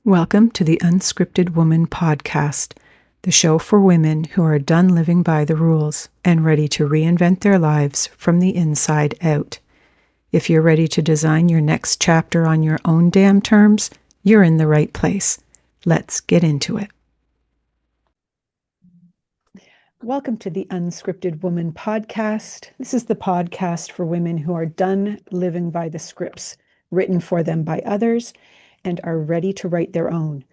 Welcome to the Unscripted Woman podcast, the show for women who are done living by the rules and ready to reinvent their lives from the inside out. If you're ready to design your next chapter on your own damn terms, you're in the right place. Let's get into it. Welcome to the Unscripted Woman podcast. This is the podcast for women who are done living by the scripts written for them by others and are ready to write their own.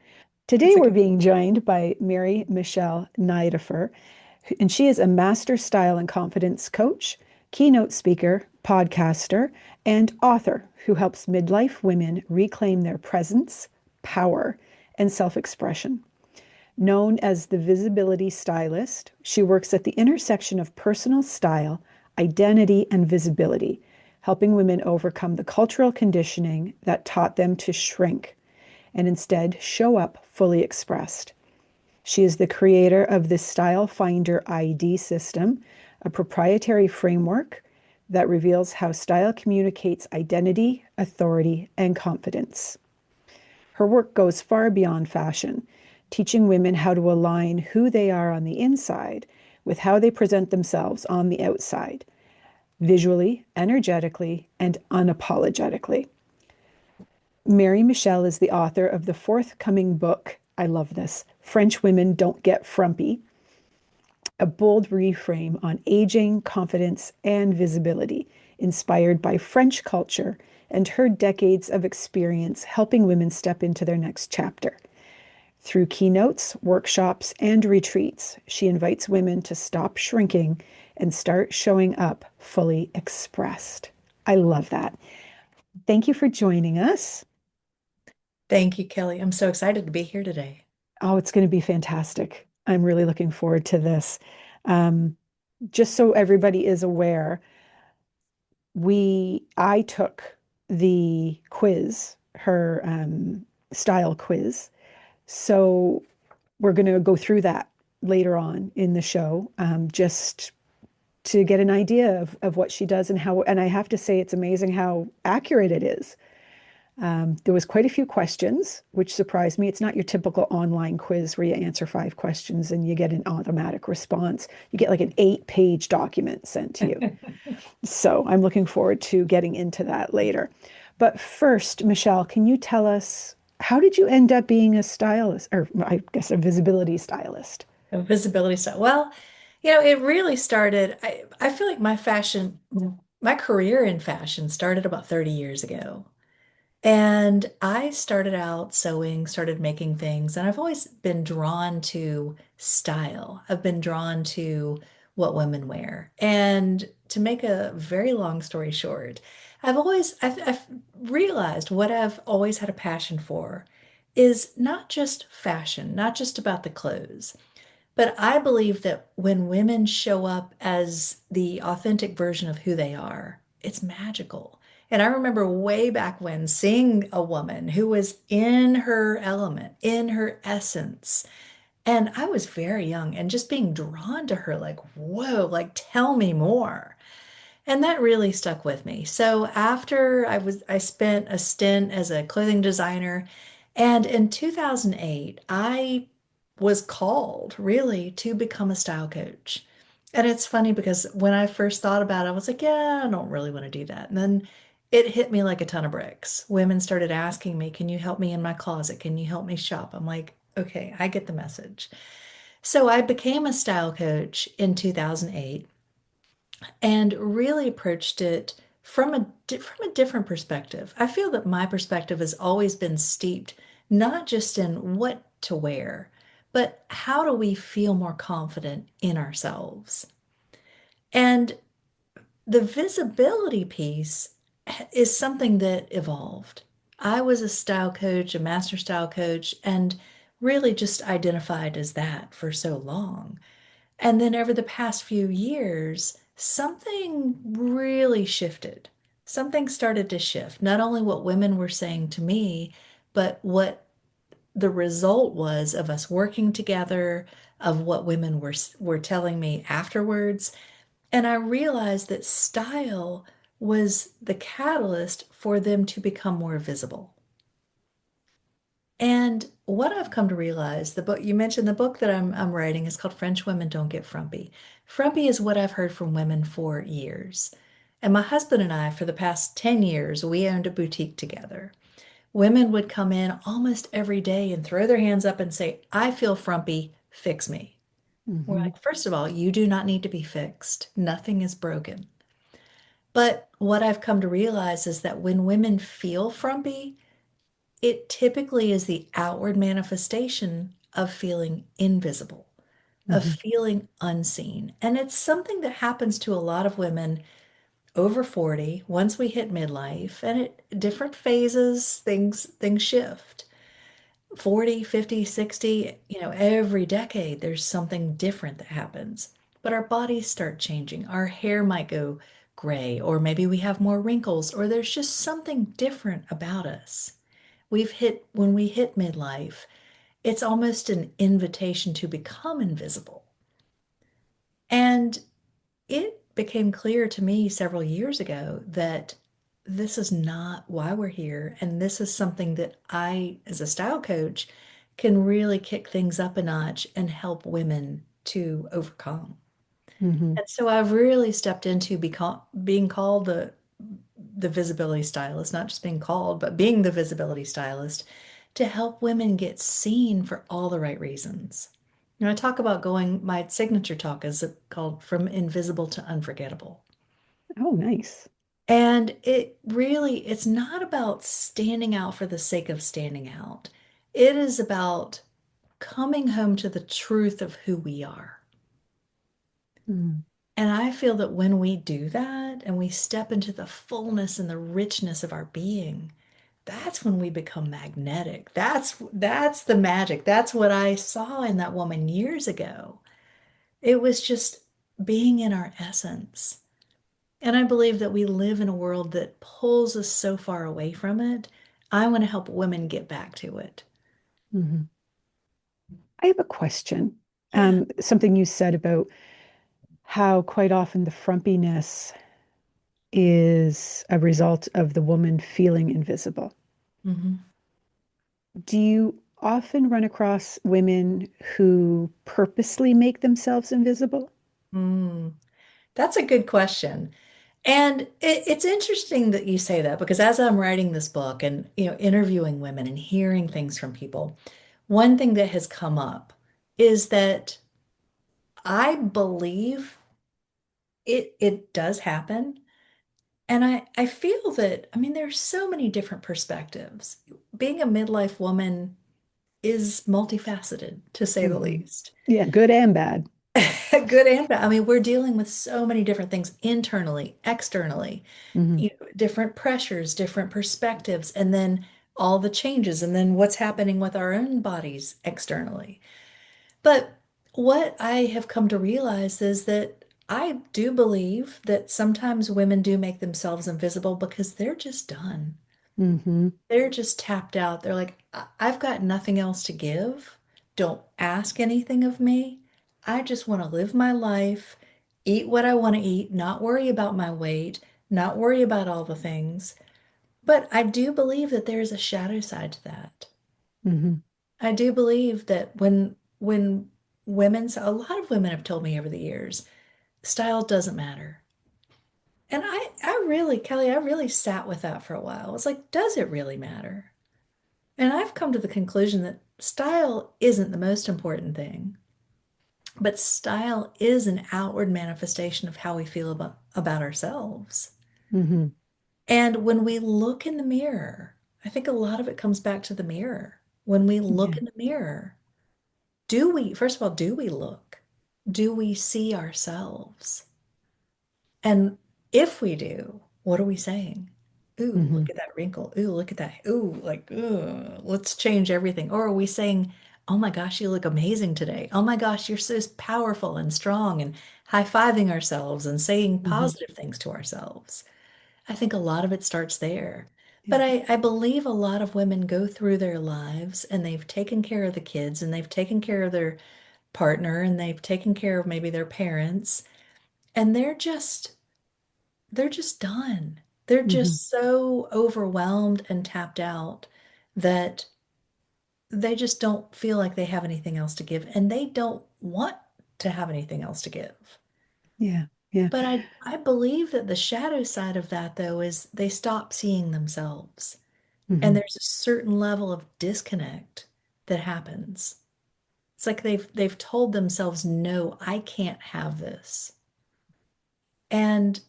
Today, we're being joined by Mary Michele Nidiffer, and she is a master style and confidence coach, keynote speaker, podcaster, and author who helps midlife women reclaim their presence, power, and self-expression. Known as the Visibility Stylist, she works at the intersection of personal style, identity, and visibility, helping women overcome the cultural conditioning that taught them to shrink and instead show up fully expressed. She is the creator of the Style Finder ID system, a proprietary framework that reveals how style communicates identity, authority, and confidence. Her work goes far beyond fashion, teaching women how to align who they are on the inside with how they present themselves on the outside, visually, energetically, and unapologetically. Mary Michele is the author of the forthcoming book, I love this, French Women Don't Get Frumpy, a bold reframe on aging, confidence, and visibility, inspired by French culture and her decades of experience helping women step into their next chapter. Through keynotes, workshops, and retreats, she invites women to stop shrinking and start showing up fully expressed. I love that. Thank you for joining us. Thank you, Kelly. I'm so excited to be here today. Oh, it's going to be fantastic. I'm really looking forward to this. Um, just so everybody is aware, I took the quiz, her style quiz. So we're going to go through that later on in the show, just to get an idea of what she does and how, and I have to say, it's amazing how accurate it is. There was quite a few questions, which surprised me. It's not your typical online quiz where you answer 5 questions and you get an automatic response. You get like an 8-page document sent to you. So I'm looking forward to getting into that later. But first, Michele, can you tell us, how did you end up being a stylist, or I guess a visibility stylist? A visibility style. Well, it really started. I feel like my career in fashion started about 30 years ago. And I started out sewing, started making things, and I've always been drawn to style. I've been drawn to what women wear. And to make a very long story short, I've realized what I've always had a passion for is not just fashion, not just about the clothes, but I believe that when women show up as the authentic version of who they are, it's magical. And I remember way back when seeing a woman who was in her element, in her essence. And I was very young and just being drawn to her, like, whoa, like, tell me more. And that really stuck with me. So after I spent a stint as a clothing designer, and in 2008, I was called really to become a style coach. And it's funny because when I first thought about it, I was like, yeah, I don't really want to do that. And then it hit me like a ton of bricks. Women started asking me, can you help me in my closet? Can you help me shop? I'm like, okay, I get the message. So I became a style coach in 2008 and really approached it from a different perspective. I feel that my perspective has always been steeped not just in what to wear, but how do we feel more confident in ourselves? And the visibility piece is something that evolved. I was a style coach, a master style coach, and really just identified as that for so long. And then over the past few years, something really shifted. Something started to shift. Not only what women were saying to me, but what the result was of us working together, of what women were telling me afterwards. And I realized that style was the catalyst for them to become more visible. And what I've come to realize, the book you mentioned, the book that I'm writing is called French Women Don't Get Frumpy. Frumpy is what I've heard from women for years. And my husband and I, for the past 10 years, we owned a boutique together. Women would come in almost every day and throw their hands up and say, I feel frumpy, fix me. We're Hmm. like, first of all, you do not need to be fixed. Nothing is broken. But what I've come to realize is that when women feel frumpy, it typically is the outward manifestation of feeling invisible, of Hmm. feeling unseen. And it's something that happens to a lot of women over 40 once we hit midlife, and at different phases, things shift. 40, 50, 60, every decade there's something different that happens. But our bodies start changing. Our hair might go gray, or maybe we have more wrinkles, or there's just something different about us. When we hit midlife, it's almost an invitation to become invisible. And it became clear to me several years ago that this is not why we're here. And this is something that I, as a style coach, can really kick things up a notch and help women to overcome. Hmm. And so I've really stepped into being called the visibility stylist, not just being called, but being the visibility stylist to help women get seen for all the right reasons. I talk about my signature talk is called From Invisible to Unforgettable. Oh, nice. And it's not about standing out for the sake of standing out. It is about coming home to the truth of who we are. Mm. And I feel that when we do that and we step into the fullness and the richness of our being, that's when we become magnetic. That's the magic. That's what I saw in that woman years ago. It was just being in our essence. And I believe that we live in a world that pulls us so far away from it. I want to help women get back to it. Hmm. I have a question. Yeah. Something you said about how quite often the frumpiness is a result of the woman feeling invisible. hmm Do you often run across women who purposely make themselves invisible? Mm, that's a good question. And it's interesting that you say that because as I'm writing this book and interviewing women and hearing things from people, one thing that has come up is that I believe it does happen. And I feel that, I mean, there's so many different perspectives. Being a midlife woman is multifaceted, to say the Hmm. least. Yeah, good and bad. Good and bad. I mean, we're dealing with so many different things internally, externally, Hmm. different pressures, different perspectives, and then all the changes, and then what's happening with our own bodies externally. But what I have come to realize is that I do believe that sometimes women do make themselves invisible because they're just done. Hmm. They're just tapped out. They're like, I've got nothing else to give. Don't ask anything of me. I just want to live my life, eat what I want to eat, not worry about my weight, not worry about all the things. But I do believe that there is a shadow side to that. Hmm. I do believe that when a lot of women have told me over the years, style doesn't matter. And I really, Kelly, I really sat with that for a while. I was like, does it really matter? And I've come to the conclusion that style isn't the most important thing, but style is an outward manifestation of how we feel about ourselves. Hmm. And when we look in the mirror, I think a lot of it comes back to the mirror. When we look Yeah. in the mirror, first of all, do we look? Do we see ourselves? And if we do, what are we saying? Ooh, look Hmm. at that wrinkle. Ooh, look at that. Ooh, like, ooh, let's change everything. Or are we saying, oh my gosh, you look amazing today. Oh my gosh, you're so powerful and strong and high-fiving ourselves and saying Hmm. positive things to ourselves. I think a lot of it starts there. But Yeah. I believe a lot of women go through their lives and they've taken care of the kids and they've taken care of their partner and they've taken care of maybe their parents and they're just done. They're Hmm. just so overwhelmed and tapped out that they just don't feel like they have anything else to give, and they don't want to have anything else to give. Yeah. Yeah. But I believe that the shadow side of that, though, is they stop seeing themselves. And Hmm. there's a certain level of disconnect that happens. It's like they've told themselves, no, I can't have this. And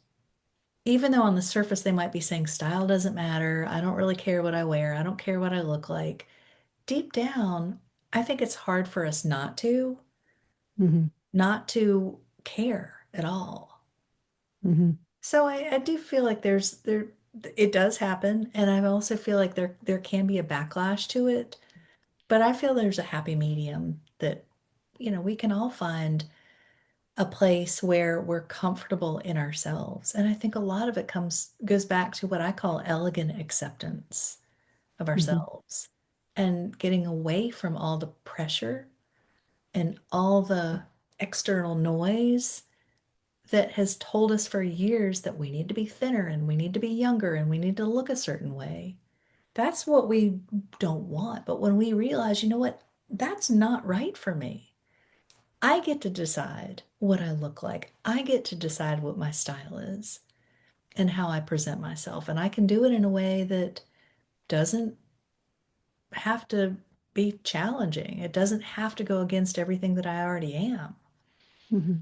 even though on the surface they might be saying style doesn't matter, I don't really care what I wear, I don't care what I look like, deep down, I think it's hard for us Hmm. not to care at all. Hmm. So I do feel like there it does happen, and I also feel like there can be a backlash to it, but I feel there's a happy medium that, we can all find a place where we're comfortable in ourselves. And I think a lot of it goes back to what I call elegant acceptance of Hmm. ourselves and getting away from all the pressure and all the external noise that has told us for years that we need to be thinner and we need to be younger and we need to look a certain way. That's what we don't want. But when we realize, you know what, that's not right for me. I get to decide what I look like. I get to decide what my style is and how I present myself. And I can do it in a way that doesn't have to be challenging. It doesn't have to go against everything that I already am. Hmm.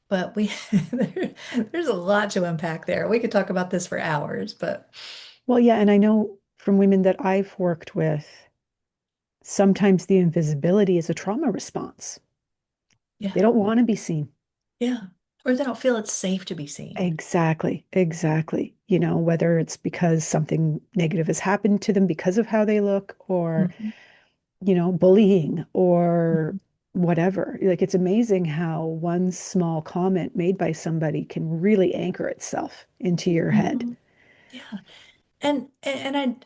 But there's a lot to unpack there. We could talk about this for hours, but Well, yeah, and I know from women that I've worked with, sometimes the invisibility is a trauma response. yeah, They don't want to be seen. yeah. Or they don't feel it's safe to be seen. Exactly, exactly. Whether it's because something negative has happened to them because of how they look, or, Mhm. bullying or whatever. Like it's amazing how one small comment made by somebody can really anchor itself into your head. Mhm. Yeah. And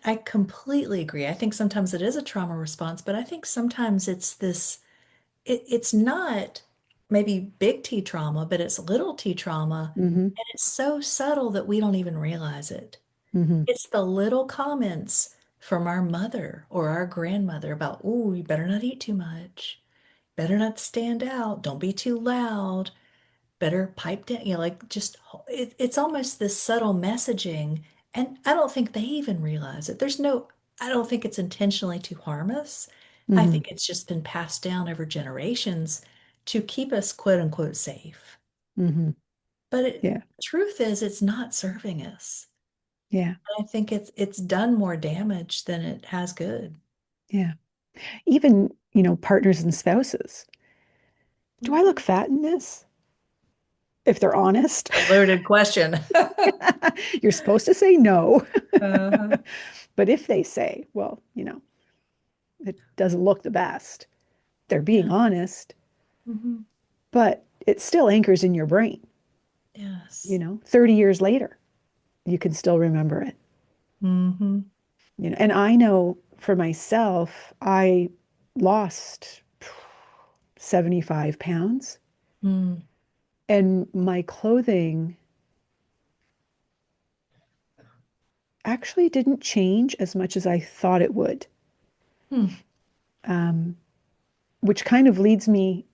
I completely agree. I think sometimes it is a trauma response, but I think sometimes it's not maybe big T trauma, but it's little T trauma, Hmm. and it's so subtle that we don't even realize it. Hmm. It's the little comments from our mother or our grandmother about, oh, you better not eat too much, better not stand out, don't be too loud, better pipe down, like just it's almost this subtle messaging. And I don't think they even realize it. I don't think it's intentionally to harm us. I Hmm. think it's just been passed down over generations to keep us quote unquote safe. Hmm. But Yeah. truth is, it's not serving us. Yeah. I think it's done more damage than it has good. Yeah. Even, partners and spouses. Do I look Mhm. fat in this? If they're honest, A loaded question. you're supposed to say no. Uh-huh. But if they say, well, it doesn't look the best, they're being Yeah. honest, Hmm. but it still anchors in your brain. Yes. 30 years later, you can still remember it. Hmm. And I know for myself, I lost 75 pounds Mm. and my clothing actually didn't change as much as I thought it would. Hmm. Um, which kind of leads me,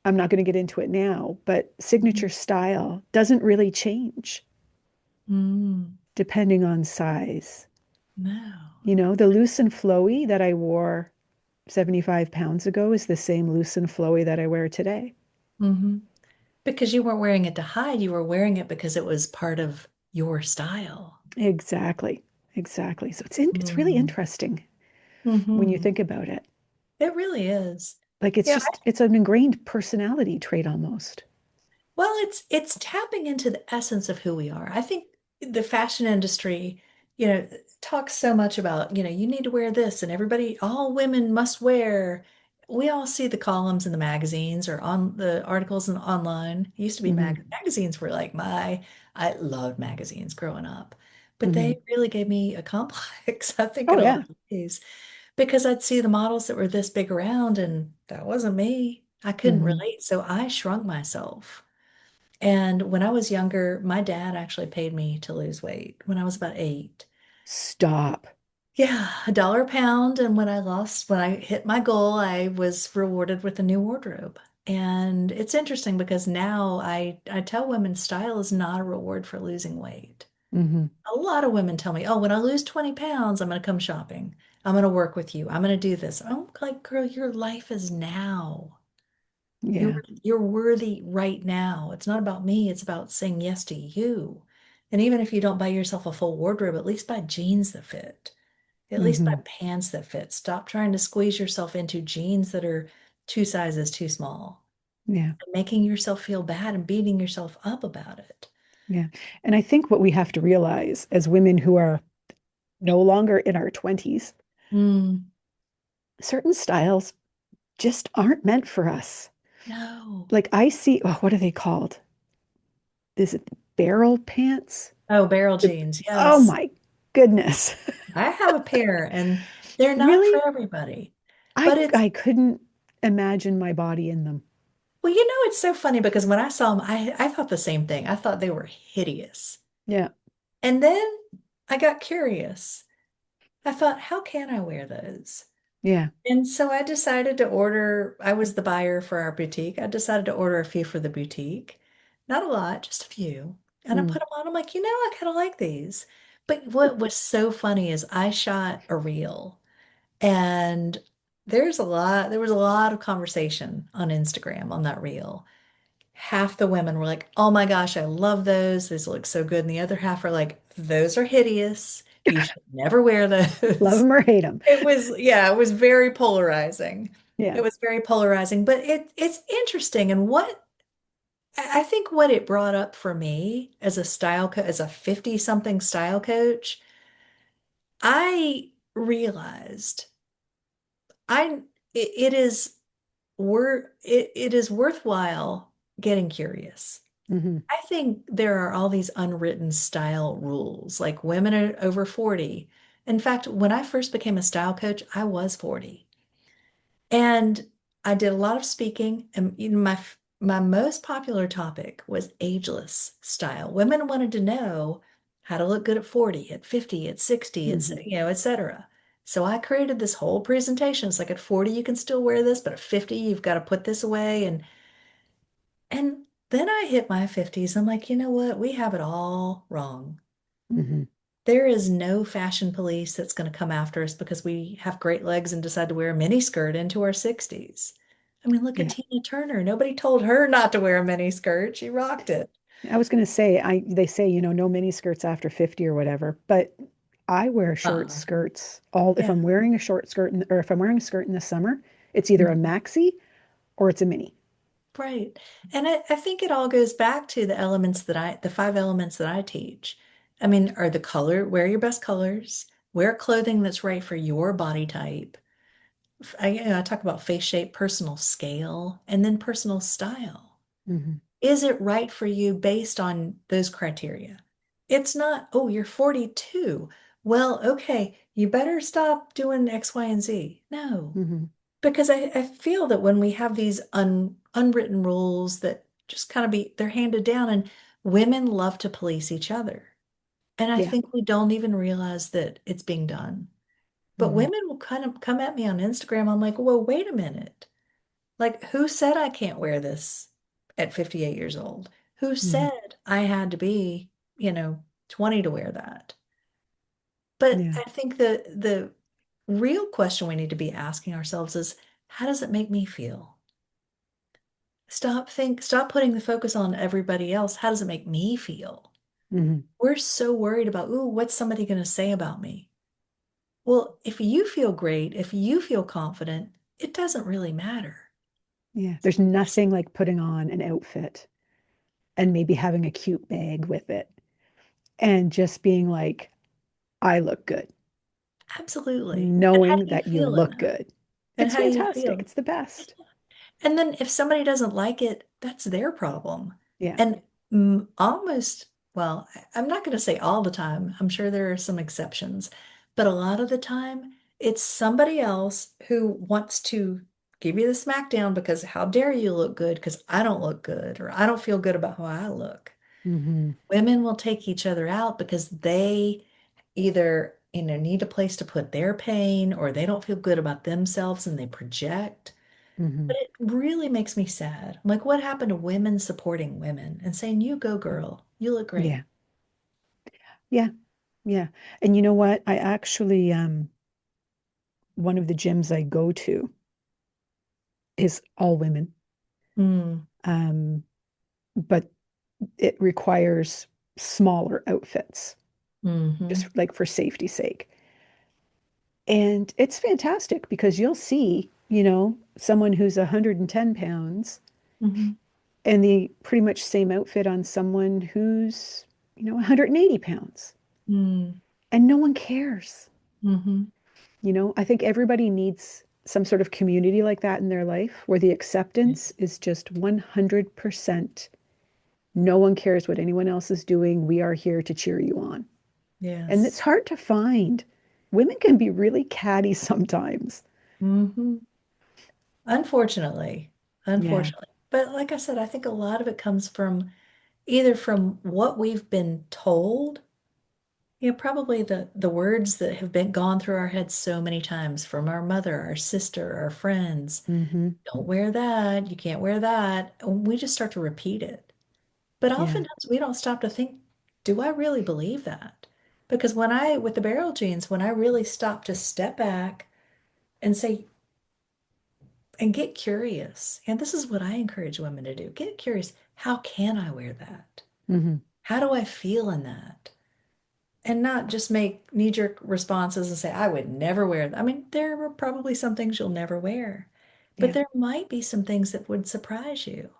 I'm not going to get into it now, but signature style doesn't really change Mm. depending on size. No. The loose and flowy that I wore 75 pounds ago is the same loose and flowy that I wear today. Hmm. Because you weren't wearing it to hide, you were wearing it because it was part of your style. Exactly. Exactly. So it's really Mm. interesting when you Hmm. think about it. It really is. Like Yeah, it's an ingrained personality trait almost. well, it's tapping into the essence of who we are. I think the fashion industry, talks so much about, you need to wear this and everybody, all women must wear. We all see the columns in the magazines or on the articles and online. It used to be Hmm. magazines were like I loved magazines growing up, but they Hmm. really gave me a complex, I think, Oh in a lot yeah. of ways, because I'd see the models that were this big around and that wasn't me. I couldn't Hmm. relate, so I shrunk myself. And when I was younger, my dad actually paid me to lose weight when I was about 8. Stop. Yeah, $1 a pound. And when I hit my goal, I was rewarded with a new wardrobe. And it's interesting because now I tell women style is not a reward for losing weight. Hmm. A lot of women tell me, oh, when I lose 20 pounds, I'm going to come shopping. I'm going to work with you. I'm going to do this. I'm like, girl, your life is now. You're Yeah. you're worthy right now. It's not about me, it's about saying yes to you. And even if you don't buy yourself a full wardrobe, at least buy jeans that fit. At least buy Hmm. pants that fit. Stop trying to squeeze yourself into jeans that are 2 sizes too small, Yeah. making yourself feel bad and beating yourself up about it. Yeah. And I think what we have to realize as women who are no longer in our 20s, Mm, certain styles just aren't meant for us. no. Like I see, oh, what are they called? Is it barrel pants? Oh, barrel The, jeans. oh Yes. my goodness. I have a pair and they're not Really? for everybody. I But it's I couldn't imagine my body in them. Well, it's so funny because when I saw them, I thought the same thing. I thought they were hideous. Yeah. And then I got curious. I thought, how can I wear those? Yeah. And so I decided to order, I was the buyer for our boutique. I decided to order a few for the boutique. Not a lot, just a few. And I Mm. put them on. I'm like, I kind of like these. But what was so funny is I shot a reel and there was a lot of conversation on Instagram on that reel. Half the women were like, oh my gosh, I love those. These look so good. And the other half are like, those are hideous. You should never wear Love those. them or hate them. Yeah, it was very polarizing. Yeah. It was very polarizing, but it's interesting. And I think what it brought up for me as as a 50 something style coach, I realized I, it is, it is worthwhile getting curious. Hmm. I think there are all these unwritten style rules, like women are over 40. In fact, when I first became a style coach, I was 40. And I did a lot of speaking, and my most popular topic was ageless style. Women wanted to know how to look good at 40, at 50, at 60, Hmm. et cetera. So I created this whole presentation. It's like at 40 you can still wear this, but at 50 you've got to put this away. And then I hit my 50s. I'm like, you know what? We have it all wrong. Hmm. There is no fashion police that's going to come after us because we have great legs and decide to wear a mini skirt into our 60s. I mean, look at Yeah. Tina Turner. Nobody told her not to wear a mini skirt. She rocked it. I was going to say, they say, no mini skirts after 50 or whatever, but I wear short Uh, skirts if yeah. I'm wearing a short skirt or if I'm wearing a skirt in the summer, it's either a Mhm. maxi or it's a mini. Right. And I think it all goes back to the 5 elements that I teach. I mean, are the color, wear your best colors, wear clothing that's right for your body type. I talk about face shape, personal scale, and then personal style. Hmm. Is it right for you based on those criteria? It's not, oh, you're 42. Well, okay, you better stop doing X, Y, and Z. No, Hmm. because I feel that when we have these unwritten rules that just kind of they're handed down, and women love to police each other. And I Yeah. think we don't even realize that it's being done. But Hmm. women will kind of come at me on Instagram. I'm like, whoa, wait a minute. Like, who said I can't wear this at 58 years old? Who Hmm. said I had to be, 20 to wear that? But Yeah. I think the real question we need to be asking ourselves is, how does it make me feel? Stop putting the focus on everybody else. How does it make me feel? Hmm. We're so worried about, ooh, what's somebody going to say about me? Well, if you feel great, if you feel confident, it doesn't really matter. Yeah. There's nothing like putting on an outfit and maybe having a cute bag with it and just being like, I look good, Absolutely. And how knowing do you that you feel in look that? good. And It's how do you fantastic. feel? It's the best. And then if somebody doesn't like it, that's their problem. Yeah. And almost, well, I'm not going to say all the time. I'm sure there are some exceptions, but a lot of the time, it's somebody else who wants to give you the smackdown because how dare you look good because I don't look good or I don't feel good about how I look. Hmm. Women will take each other out because they either need a place to put their pain, or they don't feel good about themselves and they project. Hmm. But it really makes me sad. I'm like, what happened to women supporting women and saying, you go, girl, you look Yeah. great? Yeah. Yeah. And you know what? I actually, one of the gyms I go to is all women. Mm, Um, but it requires smaller outfits, just hmm like for safety's sake. And it's fantastic because you'll see, someone who's 110 pounds hmm and the pretty much same outfit on someone who's, 180 pounds. mm, And no one cares. hmm I think everybody needs some sort of community like that in their life where the acceptance is just 100%. No one cares what anyone else is doing. We are here to cheer you on. And it's Yes. hard to find. Women can be really catty sometimes. hmm Unfortunately, Yeah. unfortunately. But like I said, I think a lot of it comes from either from what we've been told, probably the words that have been gone through our heads so many times from our mother, our sister, our friends. Hmm. Don't wear that. You can't wear that. And we just start to repeat it. But Yeah. oftentimes we don't stop to think, do I really believe that? Because with the barrel jeans, when I really stop to step back and say, and get curious, and this is what I encourage women to do, get curious. How can I wear that? Hmm. How do I feel in that? And not just make knee-jerk responses and say, I would never wear that. I mean, there are probably some things you'll never wear, but Yeah. there might be some things that would surprise you.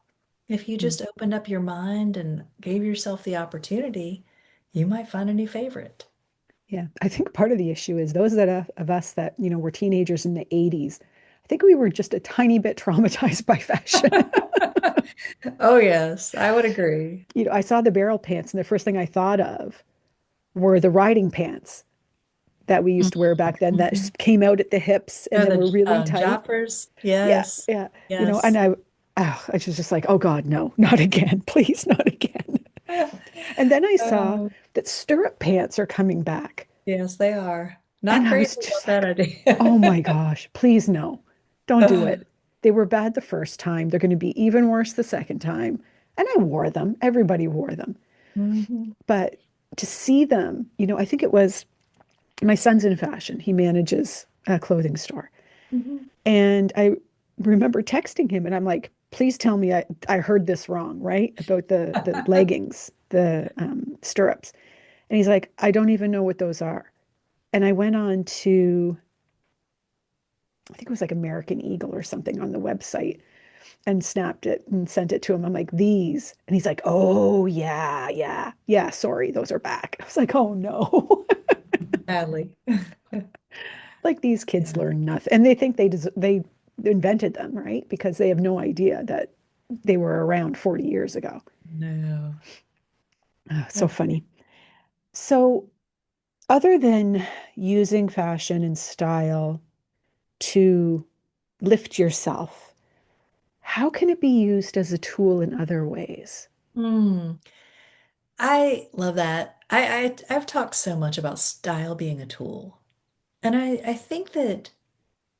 If you Mm. just opened up your mind and gave yourself the opportunity, you might find a new favorite. Yeah. I think part of the issue is those of us that, were teenagers in the 80s. I think we were just a tiny bit traumatized by fashion. Oh, yes, I would agree. I saw the barrel pants, and the first thing I thought of were the riding pants that we used to wear back then that Mhm. came out at the hips and Yeah, then the were really tight. joppers. Yeah, Yes, yeah. And yes. I was just like, oh God, no, not again, please, not again. And then I saw Oh, that stirrup pants are coming back. yes, they are. Not And I crazy was just about that like, idea. oh my gosh, please no, don't do it. They were bad the first time. They're going to be even worse the second time. And I wore them. Everybody wore them. Mhm, But to see them, I think it was my son's in fashion. He manages a clothing store. mhm. And I remember texting him and I'm like, please tell me I heard this wrong, right? About the leggings, the stirrups. And he's like, I don't even know what those are. And I went on to, I think it was like American Eagle or something on the website and snapped it and sent it to him. I'm like, these. And he's like, oh, yeah, yeah, yeah, sorry, those are back. I was like, oh no. Badly. Like these kids Yeah. learn nothing. And they think they invented them, right? Because they have no idea that they were around 40 years ago. No. Oh, so funny. So, other than using fashion and style to lift yourself, how can it be used as a tool in other ways? Hmm. I love that. I've talked so much about style being a tool. And I think that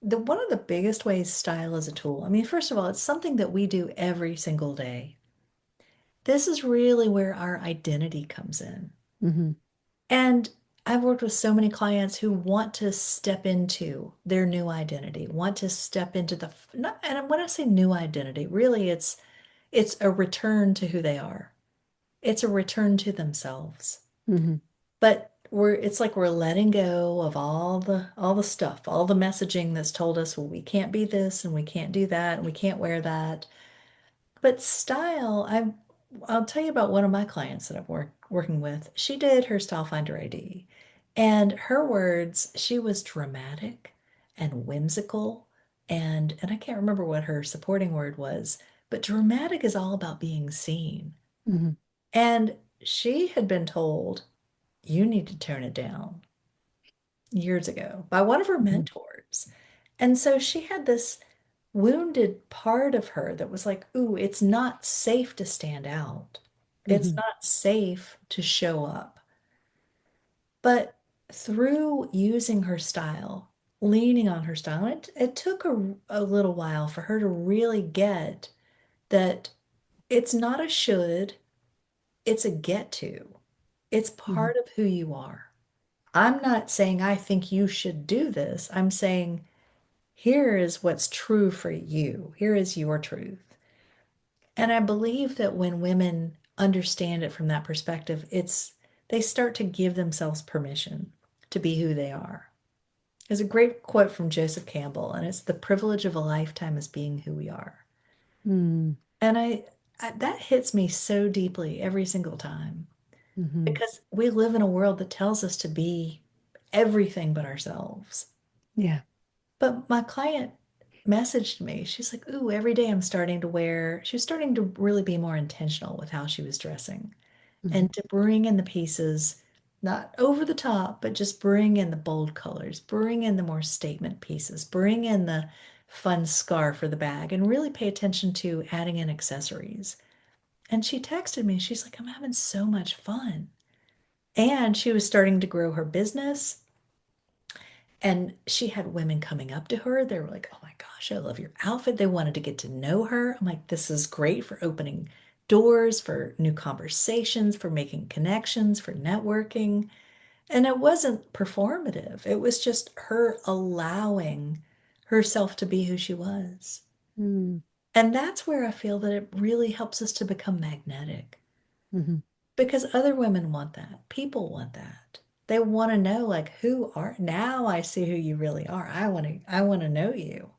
the one of the biggest ways style is a tool. I mean, first of all, it's something that we do every single day. This is really where our identity comes in. Hmm. And I've worked with so many clients who want to step into their new identity, want to step into not, and when I say new identity, really it's a return to who they are. It's a return to themselves. Hmm. But it's like we're letting go of all the stuff, all the messaging that's told us, well, we can't be this and we can't do that and we can't wear that. But style, I'll tell you about one of my clients that working with. She did her Style Finder ID. And her words, she was dramatic and whimsical and I can't remember what her supporting word was, but dramatic is all about being seen. Hmm. And she had been told, you need to tone it down years ago by one of her Hmm. mentors. And so she had this wounded part of her that was like, ooh, it's not safe to stand out. It's Hmm. not safe to show up. But through using her style, leaning on her style, it took a little while for her to really get that it's not a should, it's a get to. It's Hmm. part of who you are. I'm not saying I think you should do this. I'm saying here is what's true for you. Here is your truth. And I believe that when women understand it from that perspective, they start to give themselves permission to be who they are. There's a great quote from Joseph Campbell, and it's the privilege of a lifetime is being who we are. Mm. And that hits me so deeply every single time Hmm. because we live in a world that tells us to be everything but ourselves. Yeah. But my client messaged me. She's like, "Ooh, every day I'm starting to wear." She was starting to really be more intentional with how she was dressing Hmm. and to bring in the pieces, not over the top, but just bring in the bold colors, bring in the more statement pieces, bring in the fun scarf or the bag, and really pay attention to adding in accessories. And she texted me. She's like, "I'm having so much fun." And she was starting to grow her business. And she had women coming up to her. They were like, "Oh my gosh, I love your outfit." They wanted to get to know her. I'm like, this is great for opening doors, for new conversations, for making connections, for networking. And it wasn't performative. It was just her allowing herself to be who she was. Mm. And that's where I feel that it really helps us to become magnetic. Hmm. Because other women want that. People want that. They want to know like now I see who you really are. I want to know you.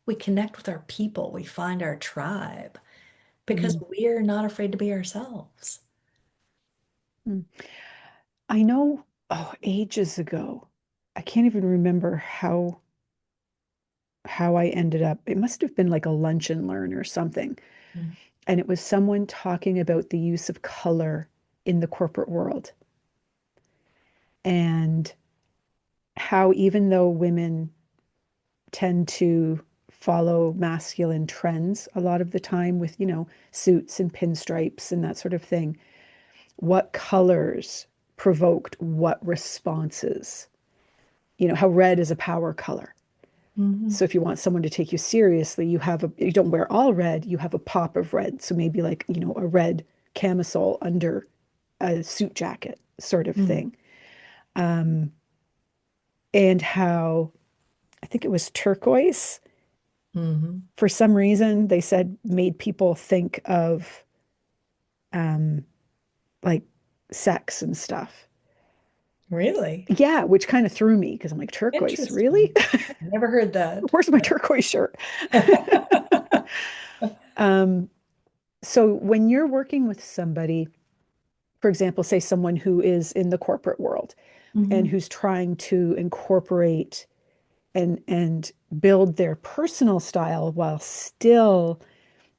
We connect with our people. We find our tribe because Hmm. we're not afraid to be ourselves. Mm. I know, oh, ages ago, I can't even remember how I ended up. It must have been like a lunch and learn or something. Mm. And it was someone talking about the use of color in the corporate world and how even though women tend to follow masculine trends a lot of the time with, suits and pinstripes and that sort of thing, what colors provoked what responses. How red is a power color. Hmm. So if you want someone to take you seriously, you don't wear all red, you have a pop of red. So maybe like, a red camisole under a suit jacket sort of Hmm. thing. Um, and how I think it was turquoise, Hmm. for some reason, they said made people think of um, like sex and stuff. Really? Yeah, which kind of threw me because I'm like, turquoise, really? Interesting. Never heard that. Where's my turquoise shirt? um, so when you're working with somebody, for example, say someone who is in the corporate world and Hmm. who's trying to incorporate and build their personal style while still,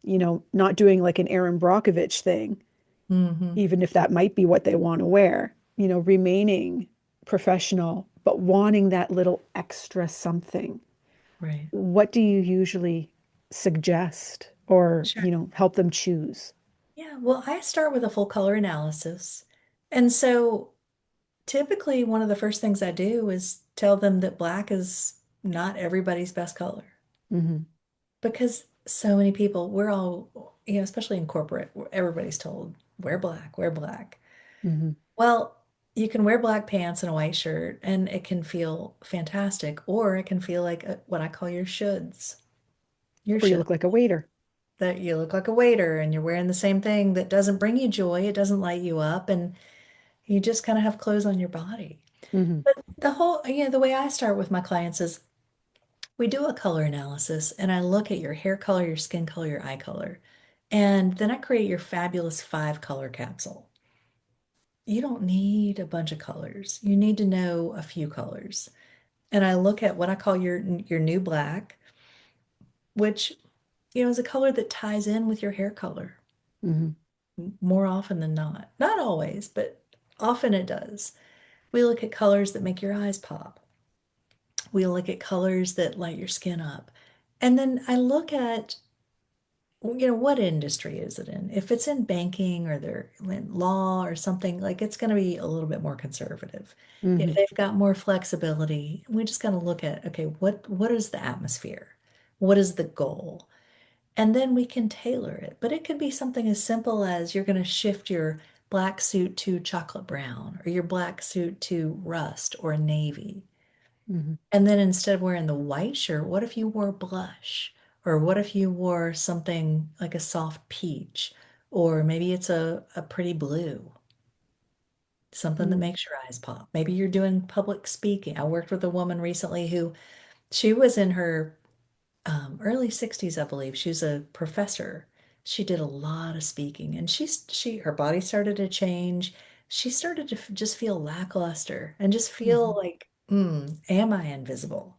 not doing like an Aaron Brockovich thing, Hmm. even if that might be what they want to wear, remaining professional, but wanting that little extra something. Right. What do you usually suggest or, Sure. help them choose? Yeah, well, I start with a full color analysis. And so typically one of the first things I do is tell them that black is not everybody's best color Hmm. because so many people, we're all, especially in corporate, everybody's told, wear black, wear black. Hmm. Well, you can wear black pants and a white shirt and it can feel fantastic, or it can feel like what I call your shoulds. Your Or you should look like a waiter. that you look like a waiter and you're wearing the same thing that doesn't bring you joy, it doesn't light you up, and you just kind of have clothes on your body. Hmm. But the way I start with my clients is we do a color analysis and I look at your hair color, your skin color, your eye color. And then I create your fabulous 5 color capsule. You don't need a bunch of colors. You need to know a few colors. And I look at what I call your new black, which, is a color that ties in with your hair color Hmm. more often than not. Not always, but often it does. We look at colors that make your eyes pop. We look at colors that light your skin up. And then I look at what industry is it in? If it's in banking or they're in law or something, like it's going to be a little bit more conservative. If Hmm. they've got more flexibility, we just got to look at, okay, what is the atmosphere? What is the goal? And then we can tailor it. But it could be something as simple as you're going to shift your black suit to chocolate brown or your black suit to rust or navy. Hmm. And then instead of wearing the white shirt, what if you wore blush? Or what if you wore something like a soft peach? Or maybe it's a pretty blue, something that Mm. makes your eyes pop. Maybe you're doing public speaking. I worked with a woman recently who she was in her early 60s, I believe. She was a professor. She did a lot of speaking and her body started to change. She started to just feel lackluster and just feel Hmm. like, am I invisible?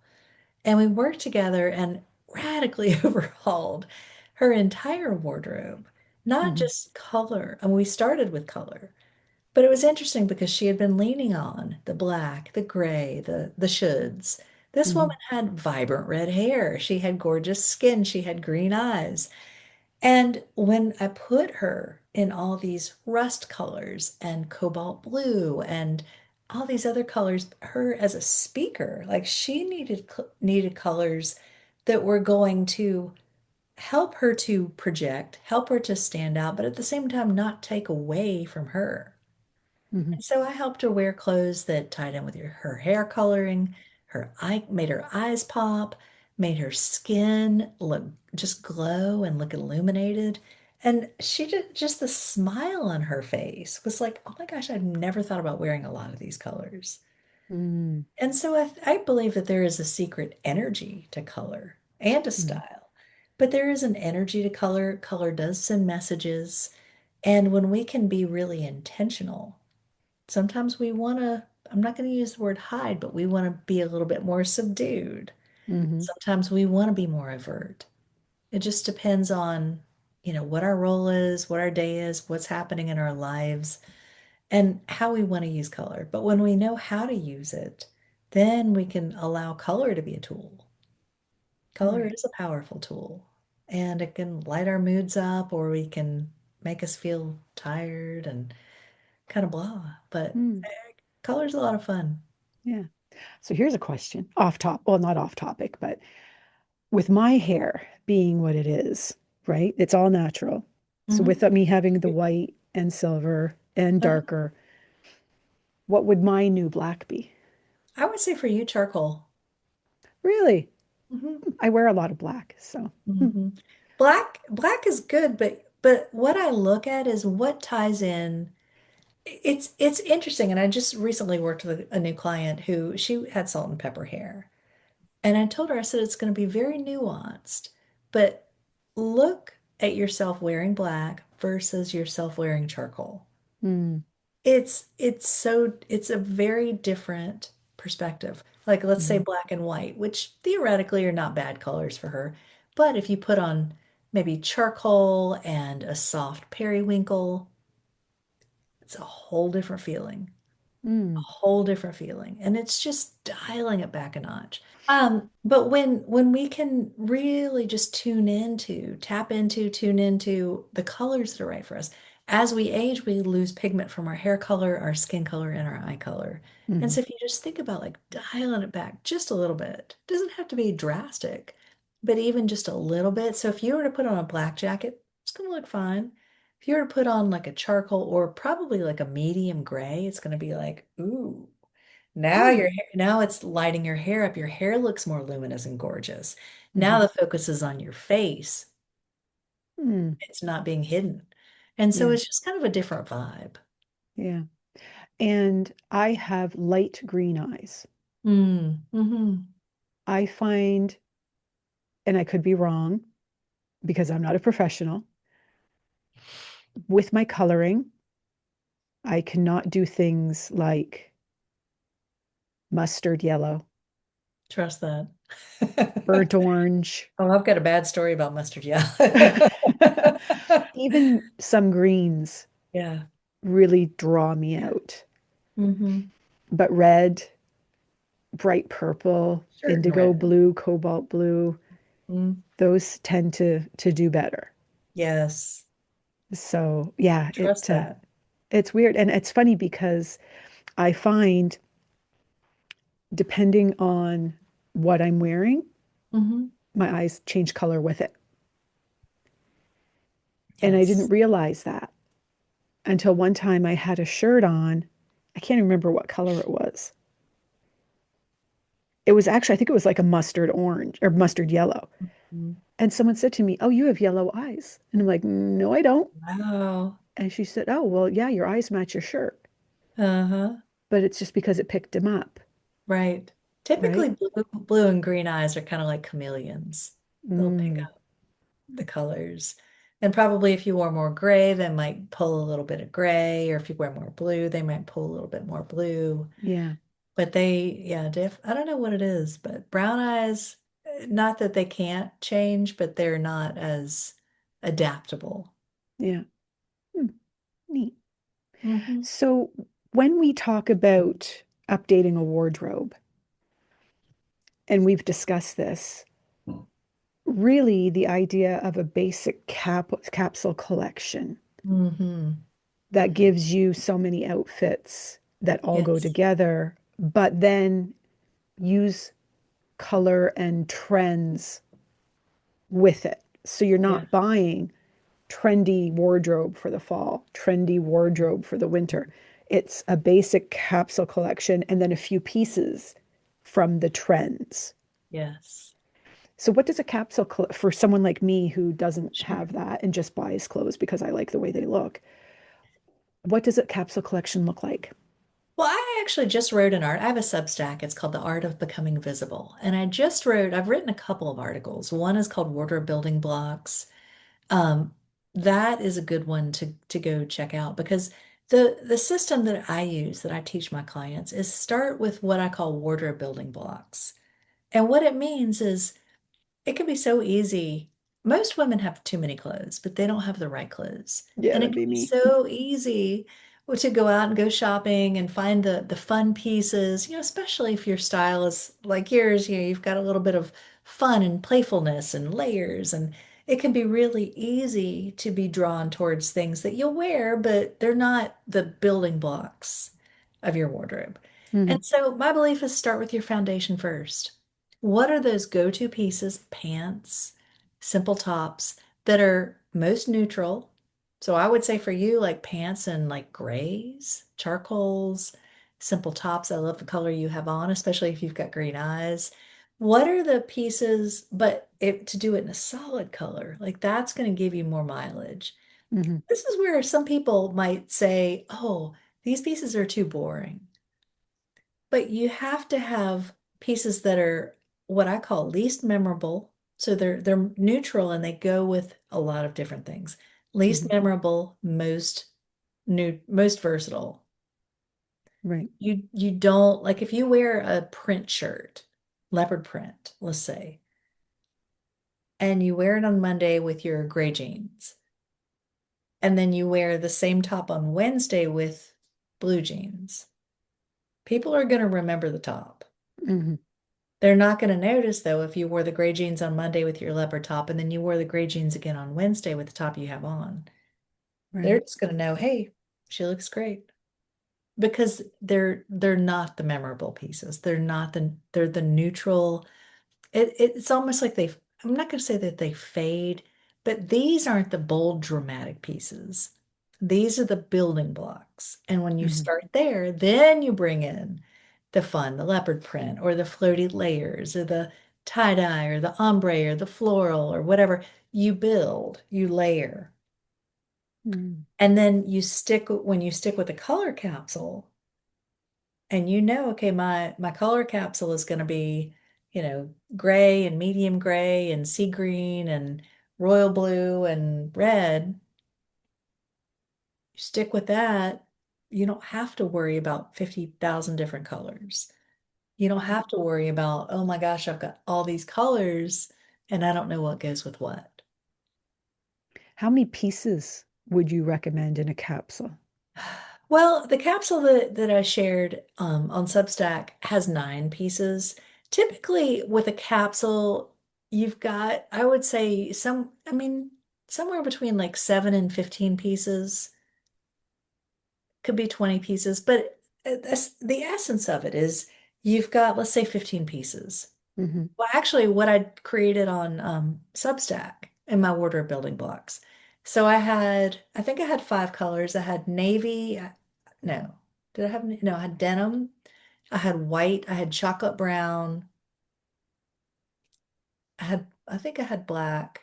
And we worked together and radically overhauled her entire wardrobe, not Hmm. just color. And we started with color, but it was interesting because she had been leaning on the black, the gray, the shoulds. This Hmm. woman had vibrant red hair. She had gorgeous skin. She had green eyes. And when I put her in all these rust colors and cobalt blue and all these other colors, her as a speaker, like she needed colors that were going to help her to project, help her to stand out, but at the same time not take away from her. Hmm. And so I helped her wear clothes that tied in with her hair coloring, made her eyes pop, made her skin look just glow and look illuminated. And she just the smile on her face was like, oh my gosh, I've never thought about wearing a lot of these colors. Mm. And so I believe that there is a secret energy to color and to Mm. style. But there is an energy to color. Color does send messages. And when we can be really intentional, sometimes we want to, I'm not going to use the word hide, but we want to be a little bit more subdued. Hmm. Sometimes we want to be more overt. It just depends on, what our role is, what our day is, what's happening in our lives, and how we want to use color. But when we know how to use it, then we can allow color to be a tool. Color Right. is a powerful tool, and it can light our moods up, or we can make us feel tired and kind of blah. But Mm. color's a lot of fun. Yeah. So here's a question off top, well, not off topic, but with my hair being what it is, right? It's all natural. So Mhm. with me having the white and silver and Uh-huh. darker, what would my new black be? I would say for you, charcoal. Really? Hmm. I wear a lot of black, so. Hmm. Hmm. Black is good, but what I look at is what ties in. It's interesting, and I just recently worked with a new client who she had salt and pepper hair, and I told her I said it's going to be very nuanced, but look at yourself wearing black versus yourself wearing charcoal. Mm. It's a very different perspective. Like let's say Hmm. black and white, which theoretically are not bad colors for her. But if you put on maybe charcoal and a soft periwinkle, it's a whole different feeling. A Mm. whole different feeling. And it's just dialing it back a notch. But when we can really just tune into the colors that are right for us. As we age, we lose pigment from our hair color, our skin color, and our eye color. And Hmm. so if you just think about like dialing it back just a little bit, it doesn't have to be drastic, but even just a little bit. So if you were to put on a black jacket, it's gonna look fine. If you were to put on like a charcoal or probably like a medium gray, it's gonna be like, ooh. Mm. Now it's lighting your hair up. Your hair looks more luminous and gorgeous. Now Hmm. the focus is on your face. Mm. It's not being hidden. And so Yeah. it's just kind of a different vibe. Yeah. And I have light green eyes. Mm-hmm. I find, and I could be wrong because I'm not a professional, with my coloring, I cannot do things like mustard yellow, Trust that. burnt orange, Oh, I've got a bad story about mustard, yeah. even some greens Yeah. really draw me out. Mm-hmm. But red, bright purple, Certain indigo red. blue, cobalt blue, Mm. those tend to do better. Yes. So yeah, Trust that. it's weird. And it's funny because I find depending on what I'm wearing, Hmm. my eyes change color with it. And I didn't Yes. realize that until one time I had a shirt on. I can't remember what color it was. It was actually, I think it was like a mustard orange or mustard yellow. Mhm. And someone said to me, "Oh, you have yellow eyes." And I'm like, "No, I don't." Wow. And she said, "Oh, well, yeah, your eyes match your shirt." Uh-huh. But it's just because it picked them up, Right. right? Typically, blue and green eyes are kind of like chameleons. They'll pick Mm, up the colors. And probably if you wore more gray, they might pull a little bit of gray, or if you wear more blue, they might pull a little bit more blue. yeah, But yeah, I don't know what it is, but brown eyes, not that they can't change, but they're not as adaptable. yeah. Hmm, neat. Hmm. So when we talk about updating a wardrobe, and we've discussed this, really the idea of a basic capsule collection Hmm. that gives you so many outfits that all go Yes. together, but then use color and trends with it. So you're Yeah. not buying trendy wardrobe for the fall, trendy wardrobe for the winter. It's a basic capsule collection and then a few pieces from the trends. Yes. So, what does a capsule for someone like me who doesn't Sure. have that and just buys clothes because I like the way they look? What does a capsule collection look like? Well, I actually just wrote an art. I have a Substack. It's called The Art of Becoming Visible. And I've written a couple of articles. One is called Wardrobe Building Blocks. Um, that is a good one to go check out because the system that I use that I teach my clients is start with what I call wardrobe building blocks. And what it means is it can be so easy. Most women have too many clothes, but they don't have the right clothes. Yeah, And it that'd can be be me. so easy to go out and go shopping and find the fun pieces, especially if your style is like yours, you've got a little bit of fun and playfulness and layers. And it can be really easy to be drawn towards things that you'll wear, but they're not the building blocks of your wardrobe. Hmm. And so my belief is start with your foundation first. What are those go-to pieces, pants, simple tops that are most neutral? So I would say for you, like pants and like grays, charcoals, simple tops. I love the color you have on, especially if you've got green eyes. What are the pieces, but to do it in a solid color, like that's going to give you more mileage. Hmm. This is where some people might say, oh, these pieces are too boring. But you have to have pieces that are what I call least memorable. So they're neutral and they go with a lot of different things. Least Hmm. memorable, most versatile. Right. You don't like if you wear a print shirt, leopard print, let's say, and you wear it on Monday with your gray jeans, and then you wear the same top on Wednesday with blue jeans. People are going to remember the top. Hmm. They're not going to notice though if you wore the gray jeans on Monday with your leopard top and then you wore the gray jeans again on Wednesday with the top you have on. They're Right. just going to know, hey, she looks great because they're not the memorable pieces. They're the neutral. It's almost like I'm not going to say that they fade, but these aren't the bold dramatic pieces. These are the building blocks. And when you Hmm. start there, then you bring in the fun, the leopard print or the floaty layers or the tie-dye or the ombre or the floral or whatever. You build, you layer. Mm. And then when you stick with a color capsule and okay, my color capsule is going to be, gray and medium gray and sea green and royal blue and red. You stick with that, you don't have to worry about 50,000 different colors. You don't have to worry about, oh my gosh, I've got all these colors and I don't know what goes with what. How many pieces would you recommend in a capsule? Well, the capsule that I shared on Substack has 9 pieces. Typically, with a capsule, you've got, I would say, I mean, somewhere between like 7 and 15 pieces, could be 20 pieces, but the essence of it is you've got, let's say, 15 pieces. Hmm. Well, actually, what I created on Substack in my wardrobe building blocks. So I think I had 5 colors. I had navy, no, did I have, no, I had denim, I had white, I had chocolate brown, I think I had black,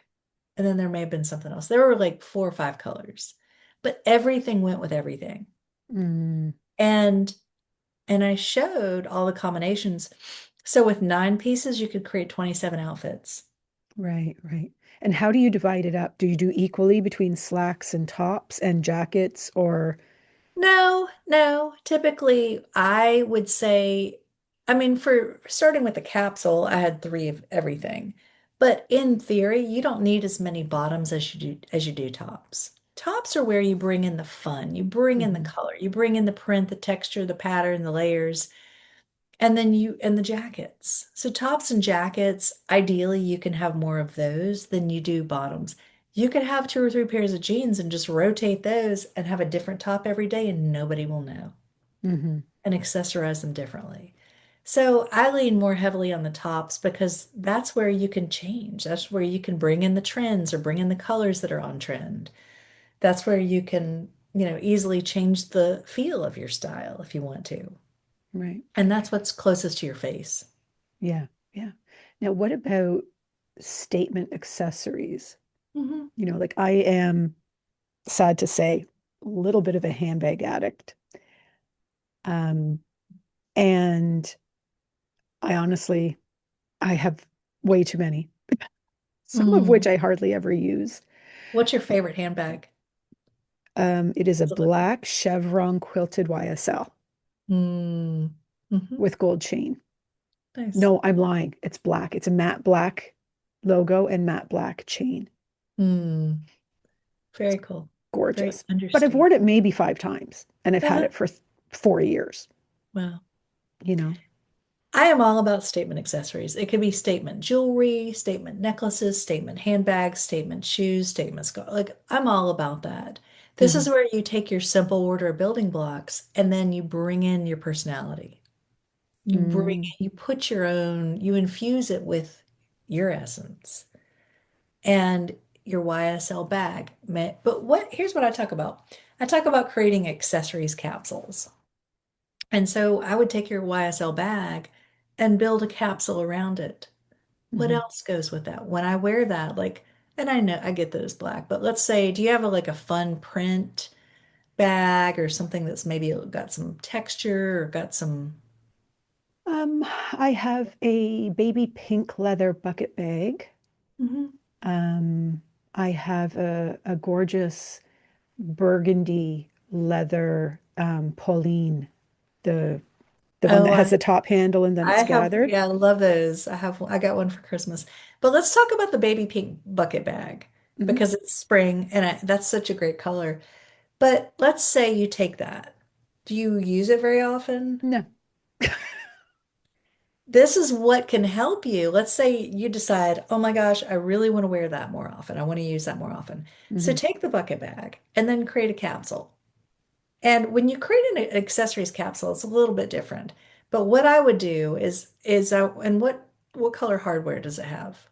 and then there may have been something else. There were like 4 or 5 colors, but everything went with everything. Mm, And I showed all the combinations. So with 9 pieces, you could create 27 outfits. right, right. And how do you divide it up? Do you do equally between slacks and tops and jackets or? No, no. Typically, I would say, I mean, for starting with the capsule, I had 3 of everything. But in theory, you don't need as many bottoms as you do tops. Tops are where you bring in the fun, you bring in the Mhm, color, you bring in the print, the texture, the pattern, the layers. And then and the jackets. So tops and jackets, ideally you can have more of those than you do bottoms. You could have 2 or 3 pairs of jeans and just rotate those and have a different top every day and nobody will know mhm, and accessorize them differently. So I lean more heavily on the tops because that's where you can change. That's where you can bring in the trends or bring in the colors that are on trend. That's where you can, easily change the feel of your style if you want to. right. And that's what's closest to your face. Yeah, yeah. Now, what about statement accessories? Mhm. Like I am, sad to say, a little bit of a handbag addict. Um, and I honestly, I have way too many, some of which Mm. I hardly ever use. What's your favorite handbag? It is a Does it look like? black chevron quilted YSL Mm. Hmm. with gold chain. Nice. No, I'm lying. It's black. It's a matte black logo and matte black chain. Mm. Very cool. Very Gorgeous. But I've worn understated. it maybe 5 times and I've had Uh-huh. it for 4 years, Wow. you know? I am all about statement accessories. It could be statement jewelry, statement necklaces, statement handbags, statement shoes, statement scarf. Like I'm all about that. This is Hmm. where you take your simple order of building blocks and then you bring in your personality. Mm, You put your own, you infuse it with your essence. And your YSL bag. But here's what I talk about. I talk about creating accessories capsules. And so I would take your YSL bag and build a capsule around it. What hmm. else goes with that? When I wear that, like, and I know I get those black, but let's say, do you have like a fun print bag or something that's maybe got some texture or got some, I have a baby pink leather bucket bag. Mhm. Um, I have a gorgeous burgundy leather Pauline, the one Oh, that has the top handle and then it's I have, gathered. yeah, I love those. I got one for Christmas. But let's talk about the baby pink bucket bag Hmm. because it's spring and that's such a great color. But let's say you take that. Do you use it very often? No. This is what can help you. Let's say you decide, oh my gosh, I really want to wear that more often. I want to use that more often. So Hmm. take the bucket bag and then create a capsule. And when you create an accessories capsule, it's a little bit different. But what I would do and what color hardware does it have?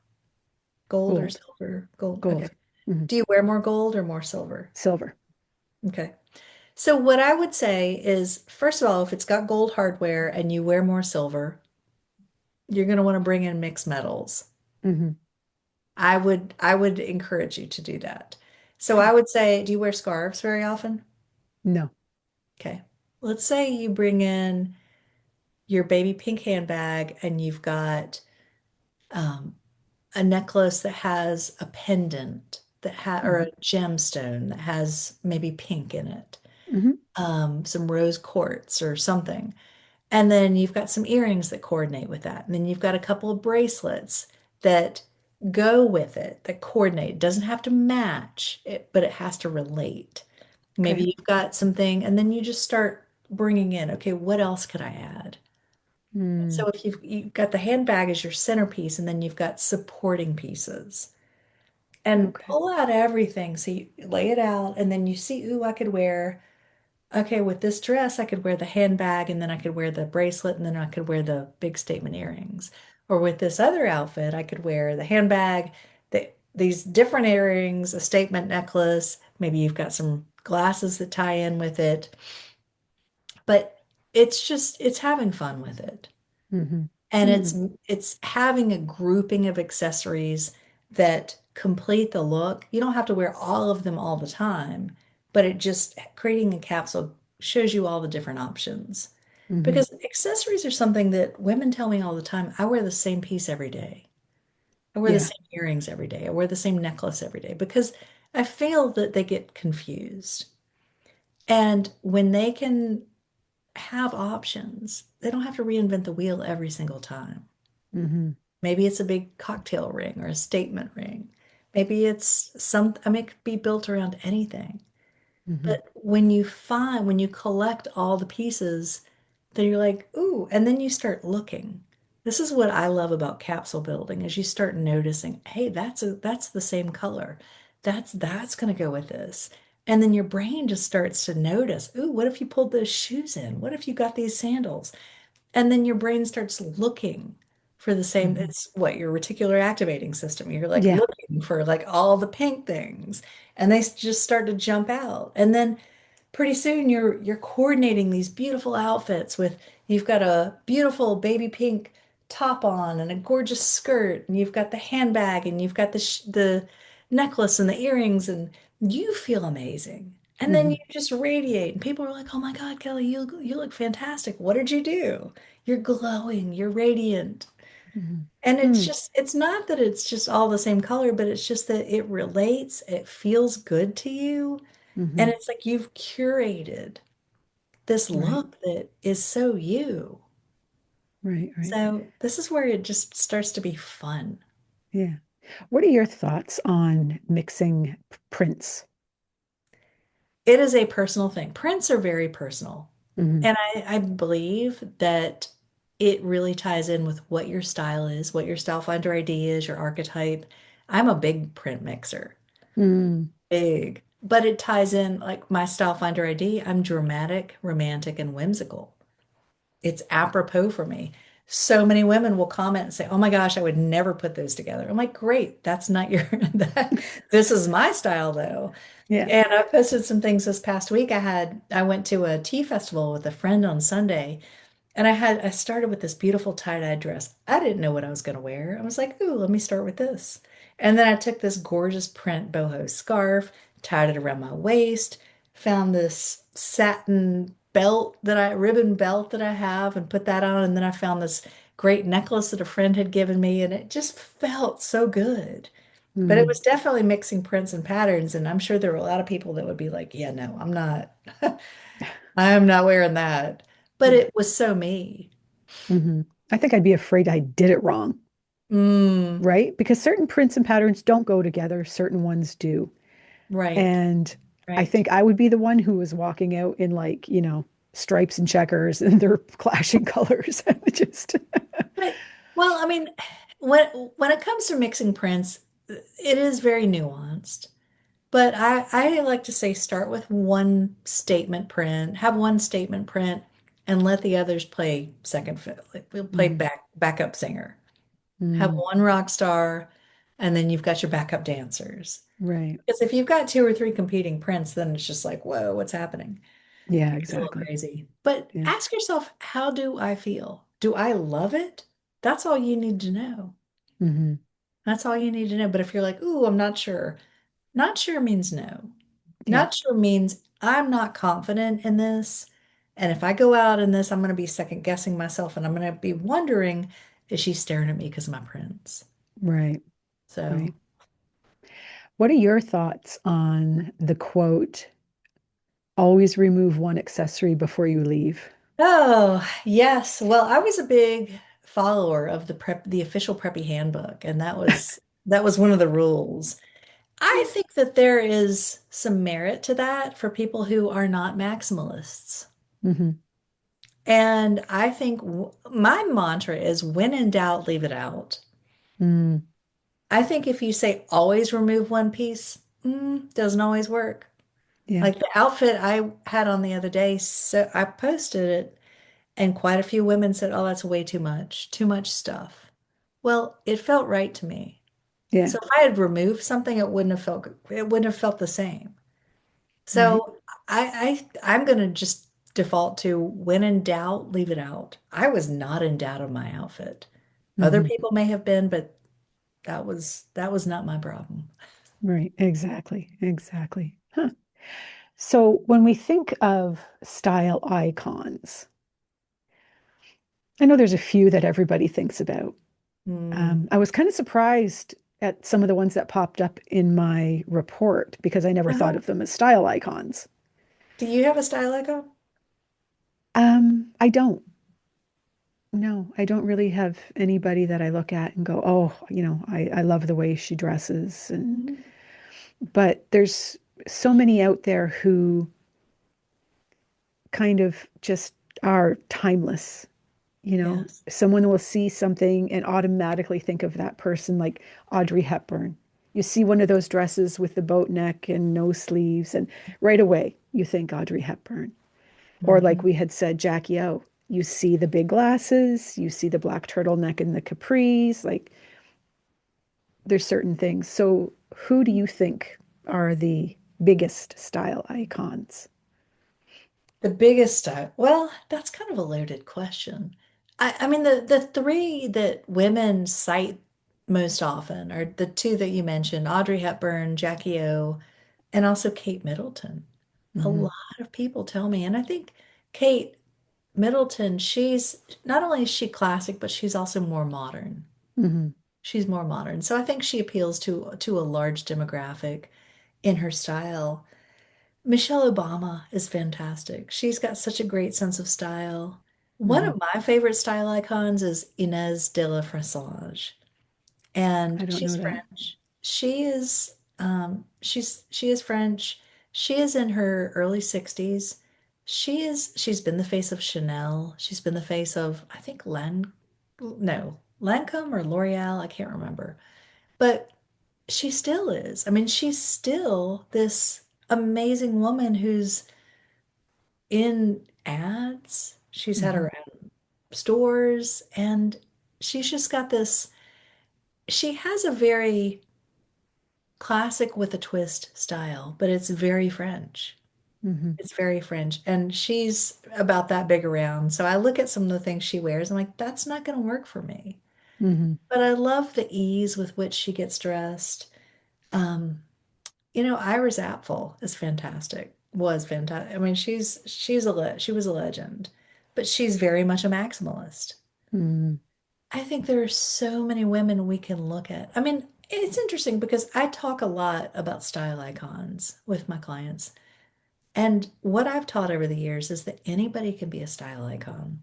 Gold or Gold, silver? Gold. Okay. gold, hmm. Do you wear more gold or more silver? Silver. Okay. So what I would say is, first of all, if it's got gold hardware and you wear more silver, you're going to want to bring in mixed metals. Hmm. I would encourage you to do that. So I Okay. would say, do you wear scarves very often? No. Okay. Let's say you bring in your baby pink handbag and you've got um, a necklace that has a pendant or Hmm. a gemstone that has maybe pink in it, Hmm. some rose quartz or something. And then you've got some earrings that coordinate with that. And then you've got a couple of bracelets that go with it, that coordinate. It doesn't have to match it, but it has to relate. Maybe Okay. you've got something, and then you just start bringing in, okay, what else could I add? Mm, So if you've got the handbag as your centerpiece, and then you've got supporting pieces. and Okay. pull out everything. So you lay it out and then you see, ooh, I could wear, okay, with this dress, I could wear the handbag and then I could wear the bracelet and then I could wear the big statement earrings. Or with this other outfit, I could wear the handbag, these different earrings, a statement necklace. Maybe you've got some glasses that tie in with it. But it's having fun with it. Mm-hmm. And Mm, it's having a grouping of accessories that complete the look. You don't have to wear all of them all the time, but it just creating a capsule shows you all the different options. mm-hmm. Because accessories are something that women tell me all the time. I wear the same piece every day. I wear the Yeah. same earrings every day. I wear the same necklace every day because I feel that they get confused. And when they can have options, they don't have to reinvent the wheel every single time. Mm-hmm. Maybe it's a big cocktail ring or a statement ring. Maybe it's some, I mean, it could be built around anything. Mm-hmm. But when you collect all the pieces, then you're like, ooh, and then you start looking. This is what I love about capsule building is you start noticing, hey, that's the same color. That's gonna go with this. And then your brain just starts to notice, ooh, what if you pulled those shoes in? What if you got these sandals? And then your brain starts looking for the same, Mm-hmm. it's what your reticular activating system. You're like Yeah. looking for like all the pink things, and just start to jump out. And then pretty soon you're coordinating these beautiful outfits with you've got a beautiful baby pink top on and a gorgeous skirt, and you've got the handbag, and you've got the necklace and the earrings, and you feel amazing. And then Mm-hmm. you just radiate, and people are like, "Oh my God, Kelly, you look fantastic. What did you do? You're glowing, you're radiant." And Mm-hmm. it's not that it's just all the same color, but it's just that it relates, it feels good to you, Mm-hmm. and it's like you've curated this Right. look that is so you. Right. Right. So this is where it just starts to be fun. Yeah. What are your thoughts on mixing prints? It is a personal thing. Prints are very personal. Mm-hmm. And I believe that it really ties in with what your style is, what your style finder ID is, your archetype. I'm a big print mixer, Mm, big, but it ties in like my style finder ID. I'm dramatic, romantic, and whimsical. It's apropos for me. So many women will comment and say, "Oh my gosh, I would never put those together." I'm like, "Great, that's not your that this is my style though." yeah. And I posted some things this past week. I went to a tea festival with a friend on Sunday, and I started with this beautiful tie-dye dress. I didn't know what I was going to wear. I was like, "Ooh, let me start with this." And then I took this gorgeous print boho scarf, tied it around my waist, found this satin ribbon belt that I have and put that on. And then I found this great necklace that a friend had given me, and it just felt so good. But it Mm, was definitely mixing prints and patterns, and I'm sure there were a lot of people that would be like, "Yeah, no, I'm not. I'm not wearing that." But yeah. it was so me. Hmm. I think I'd be afraid I did it wrong, Mm, right? Because certain prints and patterns don't go together, certain ones do. right, And I right. think I would be the one who was walking out in like, stripes and checkers and they're clashing colors. Just But well, I mean, when when it comes to mixing prints, it is very nuanced. But I like to say start with one statement print, have one statement print, and let the others play second fiddle. Like, we'll play Mhm. backup singer. Have Mm, one rock star, and then you've got your backup dancers. right. Because if you've got two or three competing prints, then it's just like, whoa, what's happening? Yeah, It gets a little exactly. crazy. But Yeah. ask yourself, how do I feel? Do I love it? That's all you need to know. Hmm. That's all you need to know. But if you're like, ooh, I'm not sure, not sure means no. Yeah. Not sure means I'm not confident in this. And if I go out in this, I'm going to be second guessing myself and I'm going to be wondering, is she staring at me because of my prints? Right. So, Right. What are your thoughts on the quote, always remove one accessory before you leave? oh, yes. Well, I was a big follower of the official preppy handbook, and that was one of the rules. I think that there is some merit to that for people who are not maximalists. Hmm. And I think my mantra is when in doubt, leave it out. Mm, I think if you say always remove one piece, doesn't always work. Yeah. Like the outfit I had on the other day, so I posted it, and quite a few women said, "Oh, that's way too much stuff." Well, it felt right to me. Yeah. So if I had removed something, it wouldn't have felt the same. Right. So I'm gonna just default to when in doubt, leave it out. I was not in doubt of my outfit. Other Hmm. people may have been, but that was not my problem. Right. Exactly. Exactly. Huh. So when we think of style icons, I know there's a few that everybody thinks about. Hmm. I was kind of surprised at some of the ones that popped up in my report because I never thought Uh-huh. of them as style icons. Do you have a style icon? I don't. No, I don't really have anybody that I look at and go, oh, I love the way she dresses. Mhm. But there's so many out there who kind of just are timeless. Yes. Someone will see something and automatically think of that person, like Audrey Hepburn. You see one of those dresses with the boat neck and no sleeves, and right away you think Audrey Hepburn. Or like Mhm. we had said, Jackie O. You see the big glasses, you see the black turtleneck and the capris, like there's certain things. So who do you think are the biggest style icons? The biggest style. Well, that's kind of a loaded question. I mean, the three that women cite most often are the two that you mentioned, Audrey Hepburn, Jackie O, and also Kate Middleton. A Hmm. lot of people tell me, and I think Kate Middleton, she's not only is she classic, but she's also more modern. Hmm. She's more modern. So I think she appeals to a large demographic in her style. Michelle Obama is fantastic. She's got such a great sense of style. One Hmm. of my favorite style icons is Inez de la Fressange, and I don't she's know that. French. She is French. She is in her early 60s. She's been the face of Chanel. She's been the face of, I think, no, Lancome or L'Oreal, I can't remember. But she still is. I mean, she's still this amazing woman who's in ads. She's had Hmm. her own stores, and she's just got this. She has a very classic with a twist style, but it's very French. Hmm. It's very French. And she's about that big around. So I look at some of the things she wears. I'm like, that's not going to work for me. Hmm. But I love the ease with which she gets dressed. Um, Iris Apfel is fantastic. Was fantastic. I mean, she was a legend, but she's very much a maximalist. Hmm. I think there are so many women we can look at. I mean, it's interesting because I talk a lot about style icons with my clients. And what I've taught over the years is that anybody can be a style icon.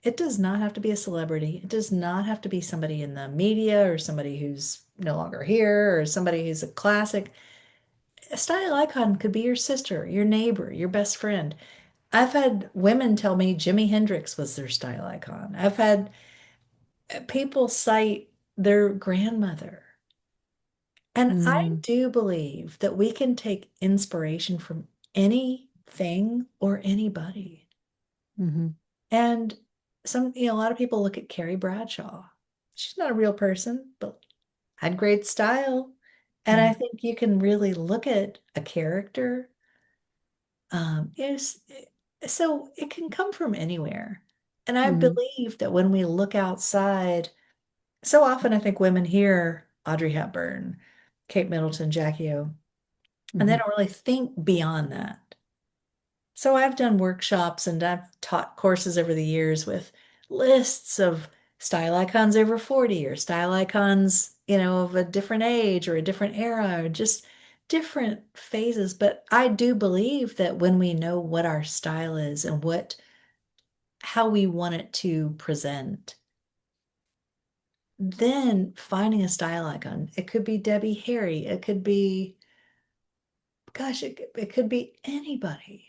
It does not have to be a celebrity. It does not have to be somebody in the media or somebody who's no longer here or somebody who's a classic. A style icon could be your sister, your neighbor, your best friend. I've had women tell me Jimi Hendrix was their style icon. I've had people cite their grandmother. And I Hmm. do believe that we can take inspiration from anything or anybody. Hmm. And a lot of people look at Carrie Bradshaw. She's not a real person, but had great style. And Yeah. I think you can really look at a character. Yes, so it can come from anywhere. And I Hmm. believe that when we look outside, so often I think women hear Audrey Hepburn, Kate Middleton, Jackie O, and they Hmm. don't really think beyond that. So I've done workshops and I've taught courses over the years with lists of style icons over 40 or style icons, of a different age or a different era or just different phases. But I do believe that when we know what our style is and how we want it to present, then finding a style icon, it could be Debbie Harry, it could be, gosh, it could be anybody.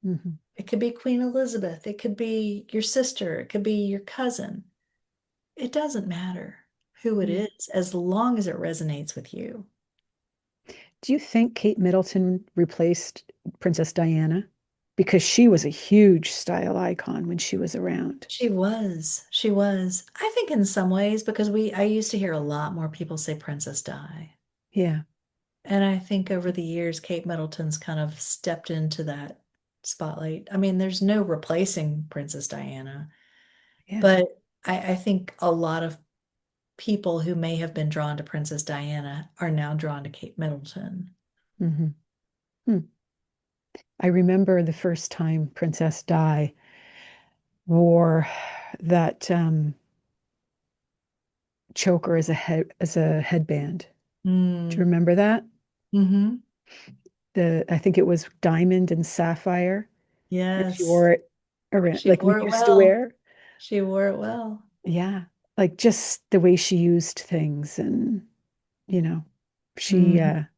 Hmm. It could be Queen Elizabeth. It could be your sister. It could be your cousin. It doesn't matter. who it Yeah. is as long as it resonates with you. Do you think Kate Middleton replaced Princess Diana? Because she was a huge style icon when she was around. She was. She was. I think in some ways, because I used to hear a lot more people say Princess Di. Yeah. And I think over the years, Kate Middleton's kind of stepped into that spotlight. I mean, there's no replacing Princess Diana, Yeah. but I think a lot of people who may have been drawn to Princess Diana are now drawn to Kate Middleton. Hmm. Hmm. I remember the first time Princess Di wore that choker as a headband. Do you Mm. remember that? Hmm. The I think it was diamond and sapphire, and she Yes, wore it around she like we wore it used to well. wear. She wore it well. Yeah, like just the way she used things, and you know, she Mhm. uh,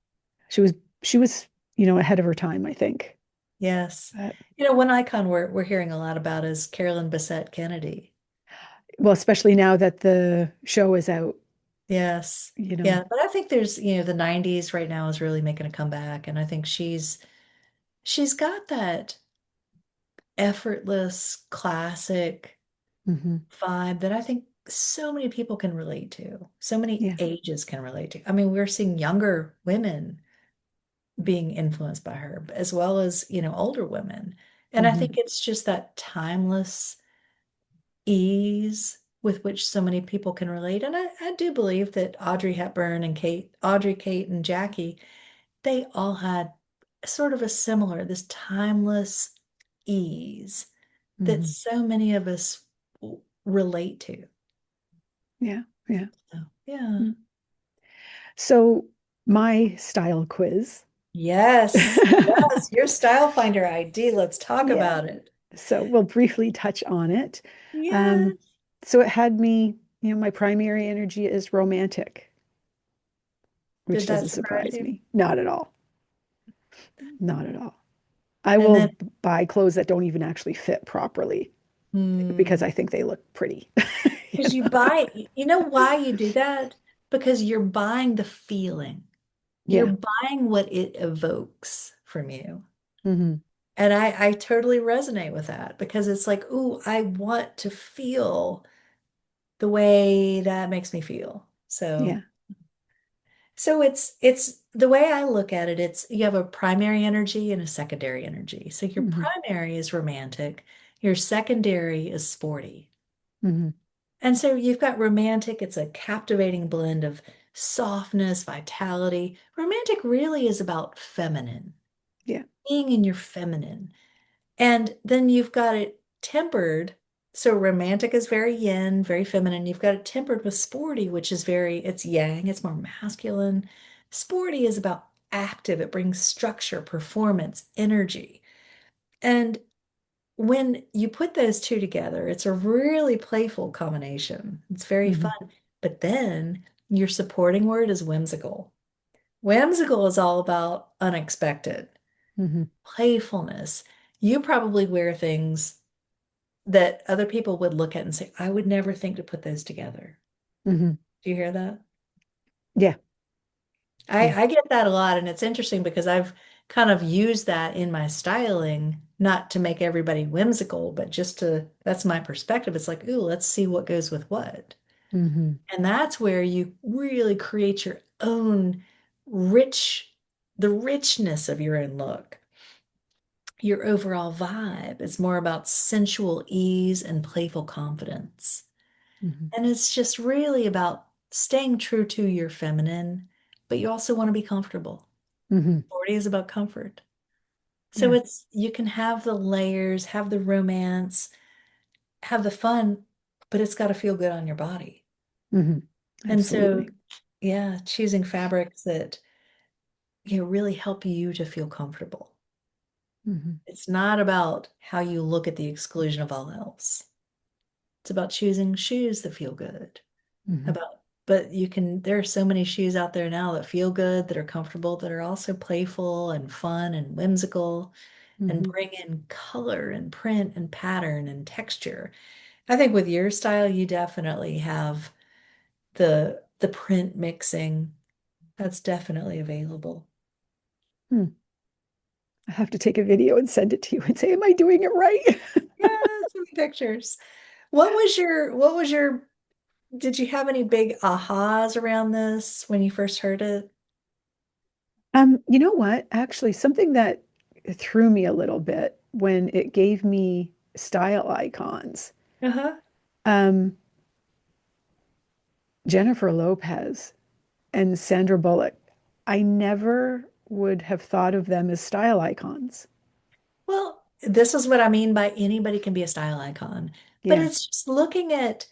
she was she was ahead of her time, I think. Yes. But, One icon we're hearing a lot about is Carolyn Bessette Kennedy. well, especially now that the show is out, Yes. you know. Yeah, but I think there's, the 90s right now is really making a comeback, and I think she's got that effortless classic Hmm. vibe that I think so many people can relate to. So many Yeah. ages can relate to. I mean, we're seeing younger women being influenced by her, as well as, older women. And I think Hmm. it's just that timeless ease with which so many people can relate. And I do believe that Audrey Hepburn and Audrey, Kate, and Jackie, they all had sort of a similar, this timeless ease that Hmm. so many of us relate to. Yeah. Yeah. So, yeah. Mm. So my style quiz. Yes. Yes. Your style finder ID. Let's talk Yeah. about it. So we'll briefly touch on it. Um, Yes. so it had me, my primary energy is romantic, which Did that doesn't surprise surprise you? me. Not at all. Not at all. I And will then, buy clothes that don't even actually fit properly because hmm, I think they look pretty. because you buy, you know why you do that? Because you're buying the feeling. You're Yeah. buying what it evokes from you. Hmm. And I totally resonate with that because it's like, ooh, I want to feel the way that makes me feel. So, Yeah. it's the way I look at it, it's you have a primary energy and a secondary energy. So your Hmm. primary is romantic, your secondary is sporty. Hmm. And so you've got romantic, it's a captivating blend of softness, vitality. Romantic really is about feminine, Yeah. being in your feminine. And then you've got it tempered. So romantic is very yin, very feminine. You've got it tempered with sporty, which is it's yang, it's more masculine. Sporty is about active, it brings structure, performance, energy. And when you put those two together, it's a really playful combination. It's very Hmm. fun. But then your supporting word is whimsical. Whimsical is all about unexpected, Hmm. playfulness. You probably wear things that other people would look at and say, I would never think to put those together. Hmm. Do you hear that? Yeah. Yeah. I get that a lot, and it's interesting because I've kind of used that in my styling, not to make everybody whimsical, but just that's my perspective. It's like, ooh, let's see what goes with what. Hmm. And that's where you really create your own rich, the richness of your own look. Your overall vibe is more about sensual ease and playful confidence. Hmm. And it's just really about staying true to your feminine, but you also want to be comfortable. Hmm. 40 is about comfort. So Yeah. you can have the layers, have the romance, have the fun, but it's got to feel good on your body. Hmm. And so, Absolutely. yeah, choosing fabrics that really help you to feel comfortable. Hmm. It's not about how you look at the exclusion of all else. It's about choosing shoes that feel good. Hmm. But there are so many shoes out there now that feel good, that are comfortable, that are also playful and fun and whimsical and Hmm. bring in color and print and pattern and texture. I think with your style, you definitely have the print mixing. That's definitely available. Hmm. I have to take a video and send it to you and say, am I doing it right? Yeah, some pictures. What was your did you have any big ahas around this when you first heard it? You know what? Actually, something that threw me a little bit when it gave me style icons. Uh-huh. Um, Jennifer Lopez and Sandra Bullock. I never would have thought of them as style icons. Well, this is what I mean by anybody can be a style icon. But Yeah. it's just looking at,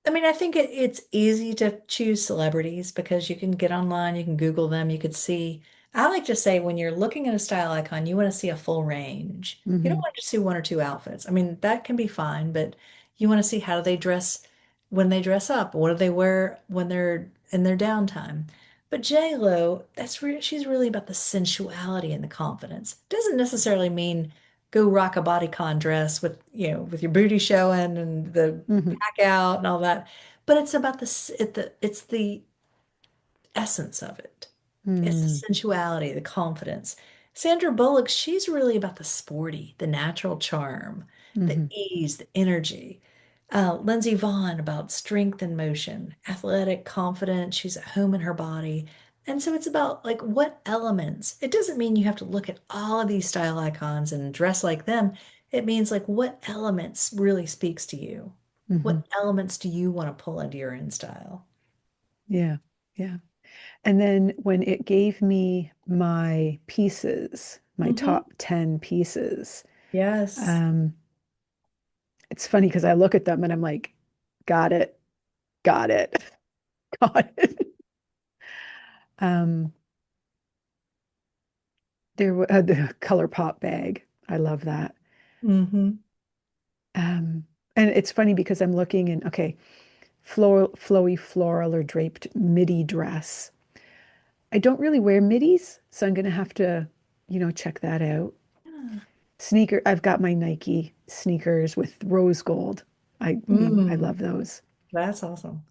I mean, I think it's easy to choose celebrities because you can get online, you can Google them, you could see. I like to say when you're looking at a style icon, you want to see a full range. You don't Hmm. want to just see one or two outfits. I mean, that can be fine, but you want to see how do they dress when they dress up? What do they wear when they're in their downtime? But J.Lo, she's really about the sensuality and the confidence. Doesn't necessarily mean go rock a bodycon dress with, with your booty showing and the Hmm. back out and all that. But it's about it's the essence of it. It's the Hmm. sensuality, the confidence. Sandra Bullock, she's really about the sporty, the natural charm, the Hmm. ease, the energy. Lindsey Vaughn about strength and motion, athletic, confident. She's at home in her body. And so it's about like what elements. It doesn't mean you have to look at all of these style icons and dress like them. It means like what elements really speaks to you. Hmm. What elements do you want to pull into your in style? Yeah. Yeah. And then when it gave me my pieces, my Hmm. top 10 pieces, Yes. um, it's funny because I look at them and I'm like, got it, got it, got it. Um, the color pop bag. I love that. Hmm. Um, and it's funny because I'm looking and okay, flowy floral or draped midi dress. I don't really wear midis, so I'm gonna have to, check that out. Yeah. I've got my Nike sneakers with rose gold. I Mm, love those. that's awesome.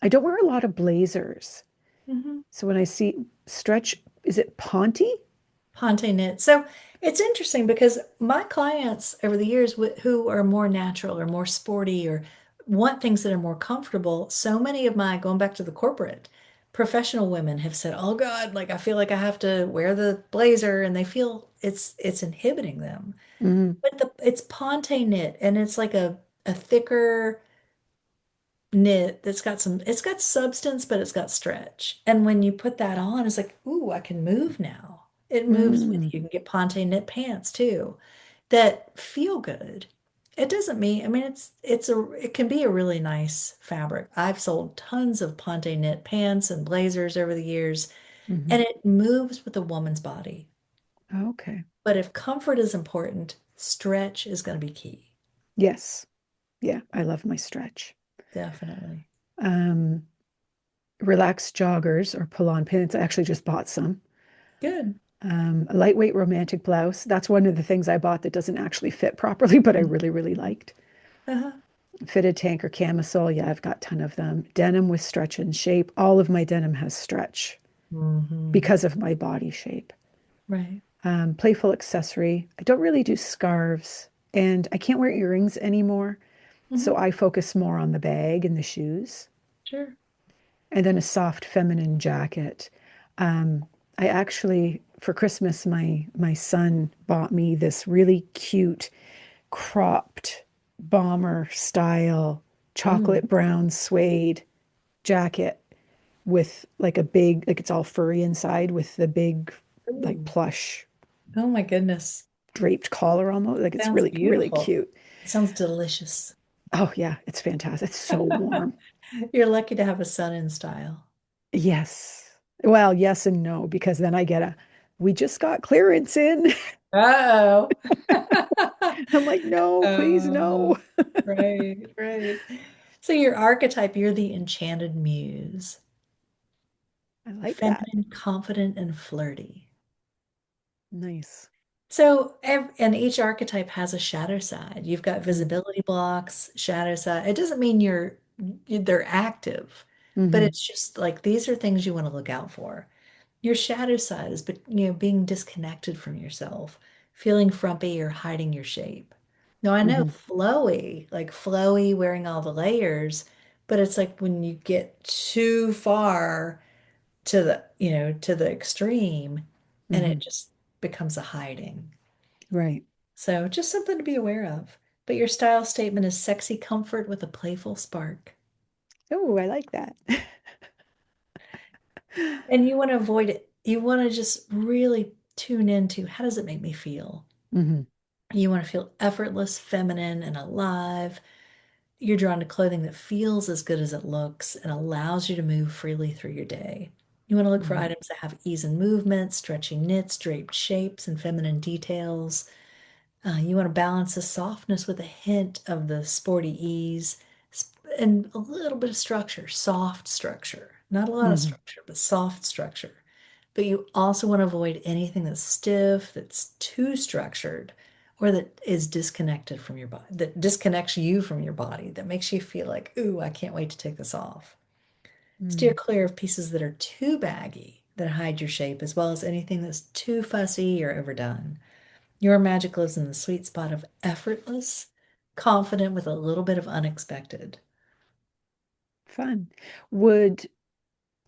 I don't wear a lot of blazers. Hmm. So when I see stretch, is it Ponte? Ponte knit. So it's interesting because my clients over the years who are more natural or more sporty or want things that are more comfortable, so many of my, going back to the corporate, professional women have said, "Oh God, like I feel like I have to wear the blazer," and they feel it's inhibiting them. Mm-hmm. But it's Ponte knit and it's like a thicker knit that's got it's got substance, but it's got stretch. And when you put that on, it's like, ooh, I can move now. It moves with Mm, you. You can get Ponte knit pants too that feel good. It doesn't mean, I mean, it can be a really nice fabric. I've sold tons of Ponte knit pants and blazers over the years, hmm. and it moves with a woman's body. Okay. But if comfort is important, stretch is going to be key. Yes. Yeah, I love my stretch. Definitely. Um, Relaxed joggers or pull-on pants. I actually just bought some. Good. A lightweight romantic blouse. That's one of the things I bought that doesn't actually fit properly, but I really, really liked. Uh-huh. Fitted tank or camisole. Yeah, I've got a ton of them. Denim with stretch and shape. All of my denim has stretch Hmm. because of my body shape. Right. Playful accessory. I don't really do scarves and I can't wear earrings anymore. So Hmm. I focus more on the bag and the shoes. Sure. And then a soft feminine jacket. Um, I actually, for Christmas, my son bought me this really cute cropped bomber style Mm. chocolate brown suede jacket with like a big, like it's all furry inside with the big, like Ooh. plush Oh my goodness. draped collar almost. Like it's Sounds really, really beautiful. cute. It sounds delicious. Oh yeah, it's fantastic. It's so warm. You're lucky to have a son in style. Yes. Well, yes and no, because then I get we just got clearance in. Oh. I'm like, no, please, Oh, no. right, right. So your archetype, you're the enchanted muse, I like that. feminine, confident, and flirty. Nice. So, and each archetype has a shadow side. You've got Mm, visibility blocks, shadow side. It doesn't mean you're they're active. But Hmm. it's just like these are things you want to look out for. Your shadow side is, but being disconnected from yourself, feeling frumpy or hiding your shape. Now I know Hmm. flowy, like flowy, wearing all the layers, but it's like when you get too far to to the extreme, and it Hmm. just becomes a hiding. Right. So just something to be aware of. But your style statement is sexy comfort with a playful spark. Oh, I like that. And you want to avoid it. You want to just really tune into how does it make me feel? Hmm. You want to feel effortless, feminine, and alive. You're drawn to clothing that feels as good as it looks and allows you to move freely through your day. You want to look for Hmm. items that have ease in movement, stretchy knits, draped shapes, and feminine details. You want to balance the softness with a hint of the sporty ease and a little bit of structure, soft structure. Not a lot of Hmm. structure, but soft structure. But you also want to avoid anything that's stiff, that's too structured, or that is disconnected from your body, that disconnects you from your body, that makes you feel like, ooh, I can't wait to take this off. Steer Mm. clear of pieces that are too baggy, that hide your shape, as well as anything that's too fussy or overdone. Your magic lives in the sweet spot of effortless, confident with a little bit of unexpected. Fun. Would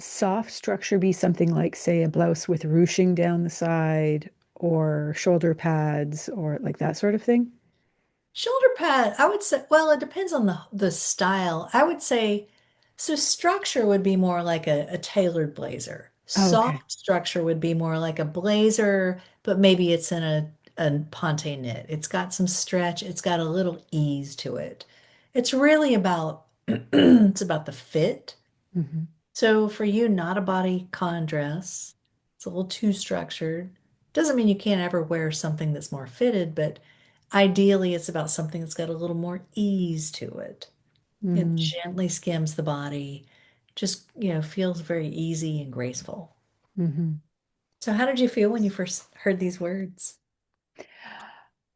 soft structure be something like, say, a blouse with ruching down the side or shoulder pads or like that sort of thing? Shoulder pad, I would say, well, it depends on the style. I would say, so structure would be more like a tailored blazer. Oh, okay. Soft structure would be more like a blazer, but maybe it's in a ponte knit. It's got some stretch, it's got a little ease to it. It's really about it's about the fit. Hmm. So for you, not a bodycon dress. It's a little too structured. Doesn't mean you can't ever wear something that's more fitted, but ideally it's about something that's got a little more ease to it. It Mm. gently skims the body, just, feels very easy and graceful. Hmm. So how did you feel when you first heard these words?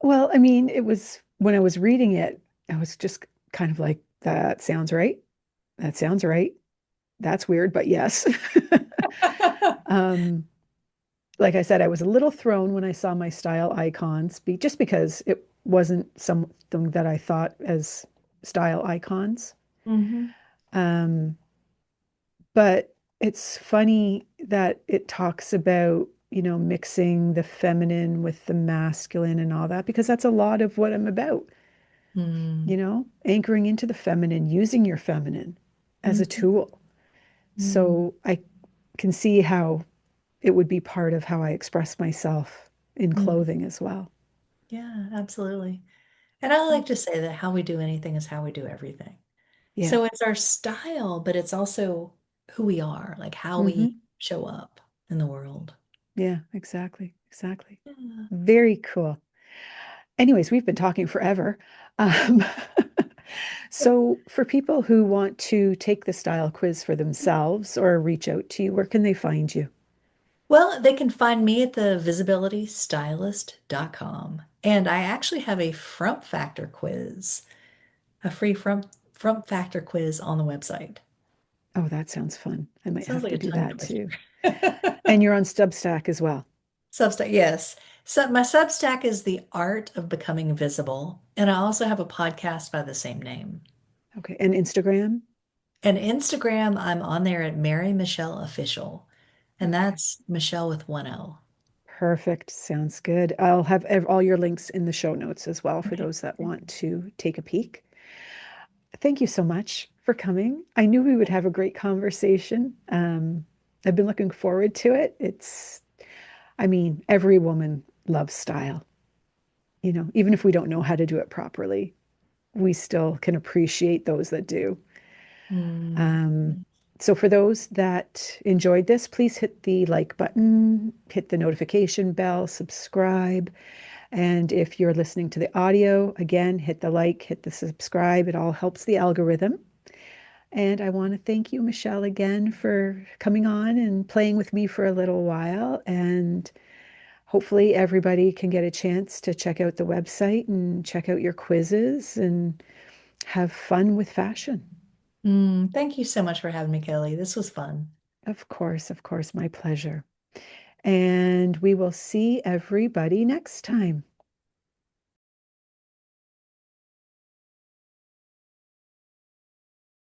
Well, I mean, it was when I was reading it, I was just kind of like, that sounds right. That sounds right. That's weird, but yes. Um, like I said, I was a little thrown when I saw my style icons, just because it wasn't something that I thought as style icons. Hmm. Um, but it's funny that it talks about, mixing the feminine with the masculine and all that, because that's a lot of what I'm about, Mm. anchoring into the feminine, using your feminine as a Mhm. tool. Mm. So I can see how it would be part of how I express myself in Mm. clothing as well. Yeah, absolutely. And I like to say that how we do anything is how we do everything. Yeah. So it's our style, but it's also who we are, like how Hmm. we show up in the world. Yeah, exactly. Exactly. Yeah. Very cool. Anyways, we've been talking forever. Um, so, for people who want to take the style quiz for themselves or reach out to you, where can they find you? Well, they can find me at the visibilitystylist.com. And I actually have a frump factor quiz, a free frump factor quiz on the website. Oh, that sounds fun. I might Sounds have like to a do tongue that twister. too. And you're on Substack as well. Substack, yes. So my Substack is The Art of Becoming Visible, and I also have a podcast by the same name. Okay. And Instagram? And Instagram, I'm on there at Mary Michelle Official, and Okay. that's Michelle with one L. Perfect. Sounds good. I'll have all your links in the show notes as well for Okay. those that want to take a peek. Thank you so much for coming. I knew we would have a great conversation. I've been looking forward to it. I mean, every woman loves style. Even if we don't know how to do it properly, we still can appreciate those that do. Mm. Um, so for those that enjoyed this, please hit the like button, hit the notification bell, subscribe. And if you're listening to the audio, again, hit the like, hit the subscribe. It all helps the algorithm. And I want to thank you, Michelle, again for coming on and playing with me for a little while. And hopefully, everybody can get a chance to check out the website and check out your quizzes and have fun with fashion. Thank you so much for having me, Kelly. This was fun. Of course, my pleasure. And we will see everybody next time.